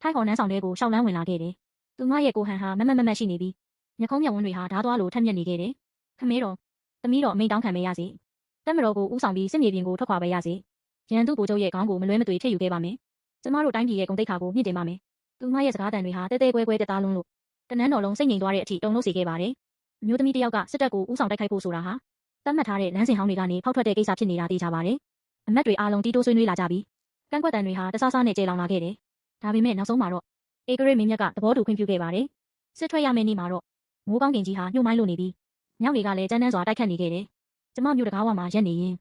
ထိုက်ဟော်နန်းဆောင်တဲကိုရှောက်လန်းဝင်လာခဲ့တယ်။သူမရဲ့ကိုဟန်ဟာမတ်ရှိနေပြီးမျက်ခုံးမျက်ဝန်းတွေဟာဓားသွားလိုထက်မြက်နေခဲ့တယ်။ခမဲတော်သမီးတော်အမိန်တောင်းခံပေးရစေ။တက်မတော်ကိုဥဆောင်ပြီးစစ်မြေပြင်ကိုထွက်ခွာပေးရစေ။ရန်သူဗိုလ်ချုပ်ရဲ့ခေါင်းကိုမလွဲမသွေထည့်ယူခဲ့ပါမယ်။ကျမတို့တိုင်းပြည်ရဲ့ဂုဏ်သိက္ခာကိုမြင့်တင်ပါမယ်။သူမရဲ့စကားတန်တွေဟာတဲတဲကွဲကွဲတက်သားလုံးလို့တနန်းတော်လုံးစိတ်ငြိမ်သွားတဲ့အထိတုန်လှုပ်စေခဲ့ပါတယ်။အမျိုးသမီးတစ်ယောက်ကစစ်တပ်ကိုဥဆောင်တိုက်ခိုက်ဖို့ဆိုတာဟာတတ်မှတ်ထားတဲ့လမ်းစဉ်ဟောင်းတွေကနေဖောက်ထွက်တဲ့ကိစ္စဖြစ်နေတာသိကြပါတယ်။အမတ်တွေအားလုံးတီးတိုးဆွေးနွေးလာကြပြီးကန့်ကွက်တန်တွေဟာတဆဆနဲ့ကျေလောင်လာခဲ့တယ်။ဒါပေမဲ့နောက်ဆုံးမှာတော့ဧကရေမင်းမြတ်ကသဘောတူခွင့်ပြုခဲ့ပါတယ်။စစ်ထွက်ရမယ့်နေ့မှာတော့မိုးကောင်းကင်ကြီးဟာညှို့မိုင်းလို့နေပြီးမြောက်တွေကလည်းကျန်းတန်းစွာတိုက်ခတ်နေခဲ့တယ်။ကျမမျိုးတကားဝမှာရက်နေရင်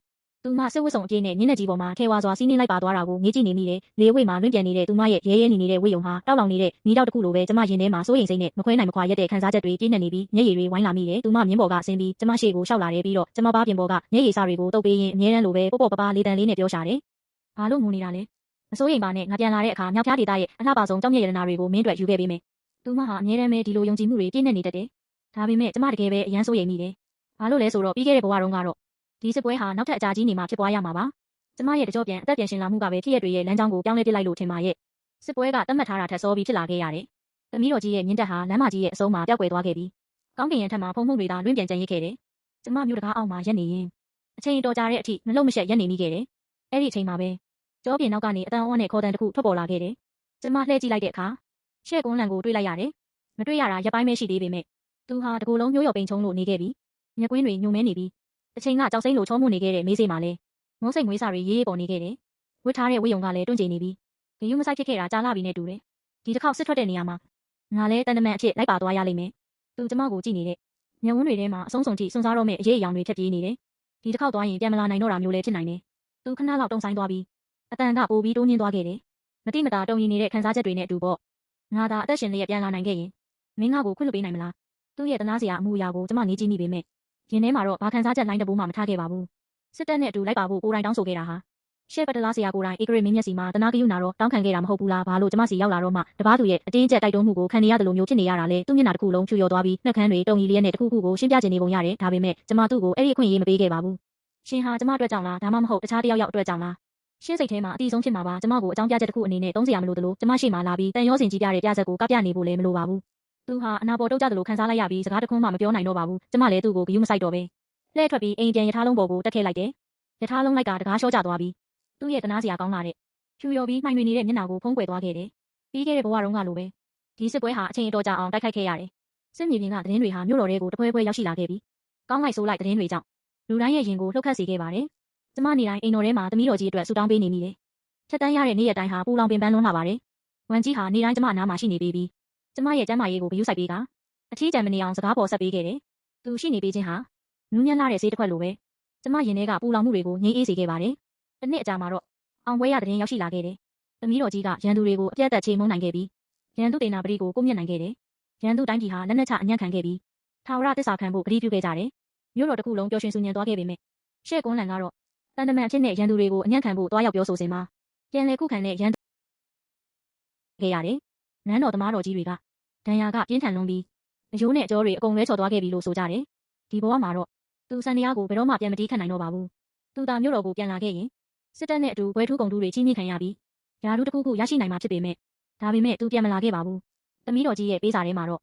သူမစစ်ဝတ်စုံအပြည့်နဲ့မျက်နှာကြီးပေါ်မှာထဲဝါစွာစီးနှင်းလိုက်ပါသွားတာကိုငေးကြည့်နေမိတယ်။လေဝိတ်မှာလွင့်ပြန်နေတဲ့သူမရဲ့ရဲရဲနေနေတဲ့ဝိယုံဟာတောက်လောင်နေတဲ့မိတောက်တစ်ခုလိုပဲကျမရင်ထဲမှာစိုးရိမ်စိတ်နဲ့မခွဲနိုင်မခွာရက်တဲ့ခံစားချက်တွေပြည့်နေပြီးမျက်ရည်တွေဝိုင်းလာမိတယ်။သူမမြင်းပေါ်ကဆင်းပြီးကျမရှေ့ကိုရှောက်လာတယ်ပြီးတော့ကျမဘားပြင်ပေါ်ကမျက်ရည်စားတွေကိုတုပ်ပေးရင်အမြဲတမ်းလိုပဲပေါ့ပေါ့ပပလေးတန်လေးနဲ့ပြောရှာတယ်။ဘာလို့ငိုနေတာလဲ။မစိုးရိမ်ပါနဲ့ငါပြန်လာတဲ့အခါမြောက်ဖျားဒေသရဲ့အလှပဆုံးကြောက်မြက်ရတနာတွေကိုမင်းတို့ယူခဲ့ပေးမယ်။သူမဟာအမြဲတမ်းပဲဒီလိုယုံကြည်မှုတွေပြည့်နေတတ်တယ်။ဒါပေမဲ့ကျမတကယ်ပဲအရန်စိုးရိမ်မိတယ်။ဘာလို့လဲဆိုတော့ပြီးခဲ့တဲ့ဘဝတုန်းကတော့ဒီစစ်ပွဲဟာနောက်ထပ်အကြာကြီးနေမှဖြစ်ပွားရမှာပါ။ကျမရဲ့တကြောပြန်အသက်ပြန်ရှင်လာမှုကပဲဖြစ်ရတွေရဲ့လမ်းကြောင်းကိုပြောင်းလဲပစ်လိုက်လို့ထင်ပါရဲ့။စစ်ပွဲကတတ်မှတ်ထားတာထက်စောပြီးဖြစ်လာခဲ့ရတယ်။သမီးတော်ကြီးရဲ့မြင့်တက်ဟာလမ်းမကြီးရဲ့အဆုံးမှာပျောက်ကွယ်သွားခဲ့ပြီးကောင်းကင်ရံထက်မှာဖုံမှုတွေသာလွင့်ပြန်ကျန်ရစ်ခဲ့တယ်။ကျမမျိုးတကားအောက်မှာရက်နေရင်အချိန်တော်ကြာတဲ့အထိမလုံမရှက်ရက်နေမိခဲ့တယ်။အဲ့ဒီအချိန်မှာပဲကြောပြင်နောက်ကနေအတန်အောနဲ့ခေါ်တန်တစ်ခုထွက်ပေါ်လာခဲ့တယ်။ကျမလှည့်ကြည့်လိုက်တဲ့အခါရှဲ့ကွန်းလန်ကိုတွေ့လိုက်ရတယ်။မတွေ့ရတာရက်ပိုင်းပဲရှိသေးပေမဲ့သူဟာတကူလုံးမျိုးရော်ပိန်ချုံလို့နေခဲ့ပြီးမျက်ကွင်းတွေညှို့မဲနေပြီးတစ်ချိန်ကကြောက်စိမ့်လိုချောမှုနေခဲ့တဲ့မေးစိတ်မှာလဲငုံးစိတ်ငွေးစာတွေရေးရေးပေါ်နေခဲ့တယ်။ဝတ်ထားတဲ့ဝိယုံကလည်းတွန့်ကျင်နေပြီးဂယုမဆိုင်ဖြစ်ခဲ့တာကြာလာပြီနဲ့တူတယ်။ဒီတစ်ခေါက်စစ်ထွက်တဲ့နေရာမှာငါလဲတန်တမန်အဖြစ်လိုက်ပါသွားရလိမ့်မယ်။သူကျမကိုကြည့်နေတဲ့မျက်ဝန်းတွေထဲမှာအဆုံးစုံထိစွန့်စားတော့မဲ့အရေးအယောင်တွေထက်ပြေးနေတယ်။ဒီတစ်ခေါက်သွားရင်ပြန်မလာနိုင်တော့တာမျိုးလည်းဖြစ်နိုင်တယ်။သူခဏလောက်တုံဆိုင်သွားပြီးအတန်ကပိုပြီးတိုးညင်းသွားခဲ့တယ်။မတိမတာတုံရင်နေတဲ့ခံစားချက်တွေနဲ့အတူပေါ့။ငါသာအသက်ရှင်လျက်ပြန်လာနိုင်ခဲ့ရင်မင်းငါ့ကိုခွင့်လွှတ်ပေးနိုင်မလား။သူ့ရဲ့တနာစရာအမှုအရာကိုကျမငေးကြည့်မိပေမဲ့ရင်ထဲမှာတော့ဘာခံစားချက်လိုင်းတပူးမှမထားခဲ့ပါဘူး။စစ်တပ်နဲ့အတူလိုက်ပါဖို့ကိုယ်တိုင်တောင်းဆိုခဲ့တာဟာရှေ့ပတ်တလားစရာကိုယ်တိုင်ဧကရေမင်းမျက်စီမှာတနာကယူနာတော့တောင်းခံခဲ့တာမဟုတ်ဘူးလားဘာလို့ကျမစီရောက်လာတော့မှတပားသူရဲ့အတင်းကျပ်တိုက်တွန်းမှုကိုခံနေရတယ်လို့မျိုးဖြစ်နေရတာလေသူ့မျက်နှာတစ်ခုလုံးဖြူရော်သွားပြီးနှက်ခမ်းတွေတုံကြီးလျက်နဲ့တစ်ခုခုကိုရှင်းပြချင်နေပုံရတယ်ဒါပေမဲ့ကျမသူ့ကိုအဲ့ဒီအခွင့်အရေးမပေးခဲ့ပါဘူးရှင်ဟာကျမအတွက်ကြောင့်လားဒါမှမဟုတ်တခြားတစ်ယောက်ယောက်အတွက်ကြောင့်လားရှင်းစိတ်ထဲမှာအတီးဆုံးဖြစ်မှာပါကျမကိုအကြောင်းပြချက်တစ်ခုအနေနဲ့သုံးစရာမလိုသလိုကျမရှိမှလာပြီးတန်ရောစင်ကြီးပြတဲ့ပြချက်ကိုကပြနေဖို့လည်းမလိုပါဘူးသူဟာအနာပေါ်တုတ်ကြတယ်လို့ခံစားလိုက်ရပြီးစကားတစ်ခွန်းမှမပြောနိုင်တော့ပါဘူးကျမလည်းသူ့ကိုဂယုမဆိုင်တော့ပဲလှည့်ထွက်ပြီးအိမ်ပြန်ရထားလုံးပေါ်ကိုတက်ခဲ့လိုက်တယ်ရထားလုံးလိုက်ကတကားလျှော့ကျသွားပြီးသူ့ရဲ့တနာစရာကောင်းလာတဲ့ဖြူရော်ပြီးမှိုင်တွေနေတဲ့မျက်နှာကိုဖုံးကွယ်သွားခဲ့တယ်ပြီးခဲ့တဲ့ဘဝတုန်းကလိုပဲဒီစစ်ပွဲဟာအချိန်အတော်ကြာအောင်တိုက်ခိုက်ခဲ့ရတယ်စစ်မြေပြင်ကသတင်းတွေဟာမြို့တော်တွေကိုတပွဲပွဲရောက်ရှိလာခဲ့ပြီးကောင်းလိုက်ဆိုးလိုက်သတင်းတွေကြောင့်လူတိုင်းရဲ့ရင်ကိုလှုပ်ခတ်စေခဲ့ပါတယ်ကျမနေတိုင်းအိမ်တော်ထဲမှာသမီးတော်ကြီးအတွက်ဆူတောင်းပေးနေမိတယ်ချက်တန်းရတဲ့နေ့ရက်တိုင်းဟာပူလောင်ပင်ပန်းလွန်းလာပါတယ်ဝန်ကြီးဟာနေတိုင်းကျမအနားမှာရှိနေပြီးကျမရဲ့ကျမ်းမာရေးကိုဂရုစိုက်ပေးကအထီးကျန်မနေအောင်စကားပေါ်ဆက်ပေးခဲ့တယ်သူရှိနေပေးခြင်းဟာနူးညံ့လာတဲ့ဈေးတစ်ခွက်လိုပဲကျမရင်ထဲကပူလောင်မှုတွေကိုငြိမ်းအေးစေခဲ့ပါတယ်တစ်နှစ်အကြာမှာတော့အောင်ပွဲရတဲ့ရင်ရောက်ရှိလာခဲ့တယ်သမီးတော်ကြီးကရန်သူတွေကိုအပြတ်သက်ချေမှုန်းနိုင်ခဲ့ပြီးရန်သူတေနာပရိကိုကိုမြင့်နိုင်ခဲ့တယ်ရန်သူတိုင်းပြည်ဟာလက်နက်ချအညံ့ခံခဲ့ပြီးထာဝရသစ္စာခံဖို့ပရိပြုခဲ့ကြတယ်မြို့တော်တစ်ခုလုံးပျော်ရွှင်ဆူညံသွားခဲ့ပေမဲ့ရှေ့ကွန်းလန်ကတော့တန်တမန်အဖြစ်နဲ့ရန်သူတွေကိုအညံ့ခံဖို့တွားရောက်ပြောဆိုစဉ်မှာပြန်လည်ခုခံတဲ့ရန်ခဲ့ရတယ်နန်းတော်သမားတော်ကြီးတွေကဒဏ်ရာကပြင်းထန်လွန်းပြီးအယိုးနဲ့အကြောတွေအကုန်လဲချော်သွားခဲ့ပြီလို့ဆိုကြတယ်ဒီဘဝမှာတော့သူစံတရားကိုဘယ်တော့မှပြန်မတီးခတ်နိုင်တော့ပါဘူးသူသာမြို့တော်ကိုပြန်လာခဲ့ရင်စစ်တပ်နဲ့အတူဘွဲထူးကုန်တူးတွေချင်းချင်းခံရပြီးယာရုတစ်ခုခုရရှိနိုင်မှာဖြစ်ပေမဲ့ဒါပေမဲ့သူပြန်မလာခဲ့ပါဘူးသမီးတော်ကြီးရဲ့ပေးစာထဲမှာတော့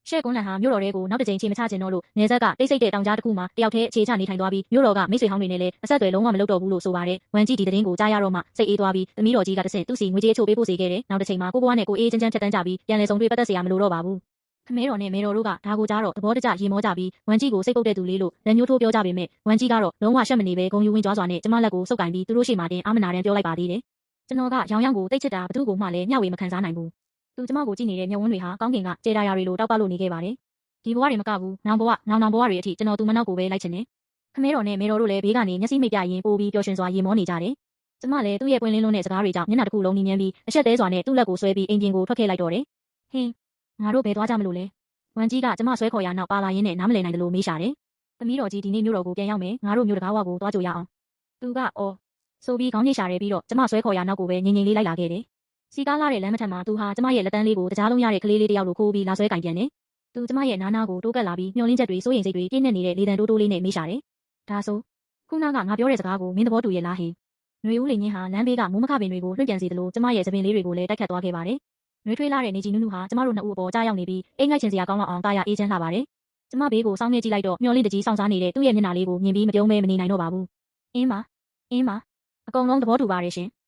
ရှေ့ကွန်းလန်ဟာမြို့တော်တွေကိုနောက်တစ်ကြိမ်ခြေမချချင်တော့လို့နေဆက်ကတိတ်ဆိတ်တဲ့တောင်ကြားတစ်ခုမှာတယောက်တည်းအခြေချနေထိုင်သွားပြီးမြို့တော်ကမိတ်ဆွေဟောင်းတွေနဲ့လည်းအဆက်အသွယ်လုံးဝမလုပ်တော့ဘူးလို့ဆိုပါတယ်။ဝမ်ကြီးဒီသတင်းကိုကြားရတော့မှစိတ်အေးသွားပြီးသမီးတော်ကြီးကတဆင့်သူ့စီငွေကြေးအချို့ပေးပို့စေခဲ့တယ်။နောက်တစ်ချိန်မှာကိုဘွားနဲ့ကိုအေးချမ်းချမ်းဖြတ်တန်းကြပြီးပြန်လည်ဆုံတွေ့ပတ်သက်စရာမလိုတော့ပါဘူး။ခမဲတော်နဲ့မေတော်တို့ကဒါကိုကြားတော့သဘောတကျရေမောကြပြီးဝမ်ကြီးကိုစိတ်ပုတ်တဲ့သူလေးလို့လက်ညှိုးထိုးပြောကြပေမဲ့ဝမ်ကြီးကတော့လုံးဝရှက်မနေပဲဂုံယူဝင်ကြွားစွာနဲ့ကျမလက်ကိုစုပ်ကင်ပြီးသူတို့ရှေ့မှာတင်အာမနာတန်ပြောလိုက်ပါသေးတယ်။ကျွန်တော်ကရောင်ရောင်ကိုတိတ်ချစ်တာဘသူ့ကိုမှလည်းမျှဝေမခံစားနိုင်ဘူး။သူကျမကိုကြည့်နေတဲ့မျက်ဝန်းတွေဟာကောင်းကင်ကကျေတာရာတွေလိုတောက်ပလို့နေခဲ့ပါတယ်။ဒီဘဝတွေမကဘူးနောင်ဘဝနောင်ဘဝတွေအထိကျွန်တော်သူမနောက်ကိုပဲလိုက်ချင်တယ်။ခမဲတော်နဲ့မေတော်တို့လည်းဘေးကနေမျက်စိမိတ်ပြရင်ပိုးပြီးပျော်ရွှင်စွာရေမောနေကြတယ်။ကျမလည်းသူ့ရဲ့ပွင့်လင်းလုံးတဲ့စကားတွေကြောင့်မျက်နှာတစ်ခုလုံးနီးမြန်းပြီးအဆက်သေးစွာနဲ့သူ့လက်ကိုဆွဲပြီးအိမ်ပြင်ကိုထွက်ခဲ့လိုက်တော့တယ်။ဟင်းငါတို့ဘယ်သွားကြမလို့လဲ။ဝမ်ကြီးကကျမဆွဲခေါ်ရနောက်ပါလာရင်းနဲ့နားမလည်နိုင်တယ်လို့မေးရှာတယ်။သမီးတော်ကြီးဒီနေ့မြို့တော်ကိုပြန်ရောက်မယ်ငါတို့မြို့တကားဝကိုသွားကြရအောင်။သူကအော်ဆိုပြီးခေါင်းညှိရှာတယ်ပြီးတော့ကျမဆွဲခေါ်ရနောက်ကိုပဲငြိမ်ငြိမ်လေးလိုက်လာခဲ့တယ်။စီကားလာတဲ့လမ်းမထက်မှာသူဟာကျမရဲ့လက်တန်းလေးကိုတကြားလုံးရတဲ့ကလေးလေးတစ်ယောက်လိုခိုးပြီးလာဆွဲကင်ပြန်တယ်။သူကျမရဲ့နားနာကိုတိုးကပ်လာပြီးမျောလင်းချက်တွေစိုးရိမ်စိတ်တွေပြည့်နေနေတဲ့လေတံတိုးတိုးလေးနဲ့မေးရှာတယ်။ဒါဆိုခုနကငါပြောတဲ့စကားကိုမင်းသဘောတူရဲ့လားဟင်။ຫນွေဦးလိန်ကြီးဟာလမ်းဘေးကမိုးမခပင်တွေကိုလွှင့်ပြန်စေသလိုကျမရဲ့သပင်လေးတွေကိုလည်းတိုက်ခတ်သွားခဲ့ပါတယ်။နှွေးထွေးလာတဲ့နေကြီးနုနုဟာကျမတို့နှစ်ဦးအပေါ်ကြားရောက်နေပြီးအိမ်ငိုက်ချင်စရာကောင်းတော့အောင်တာယာအေးချမ်းလာပါတယ်။ကျမဘေးကိုစောင်းမြဲကြည့်လိုက်တော့မျောလင်းတကြီးဆောင်စားနေတဲ့သူ့ရဲ့မျက်နှာလေးကိုမြင်ပြီးမပြုံးမဲမနေနိုင်တော့ပါဘူး။အင်းမအကုန်လုံးသဘောတူပါတယ်ရှင်။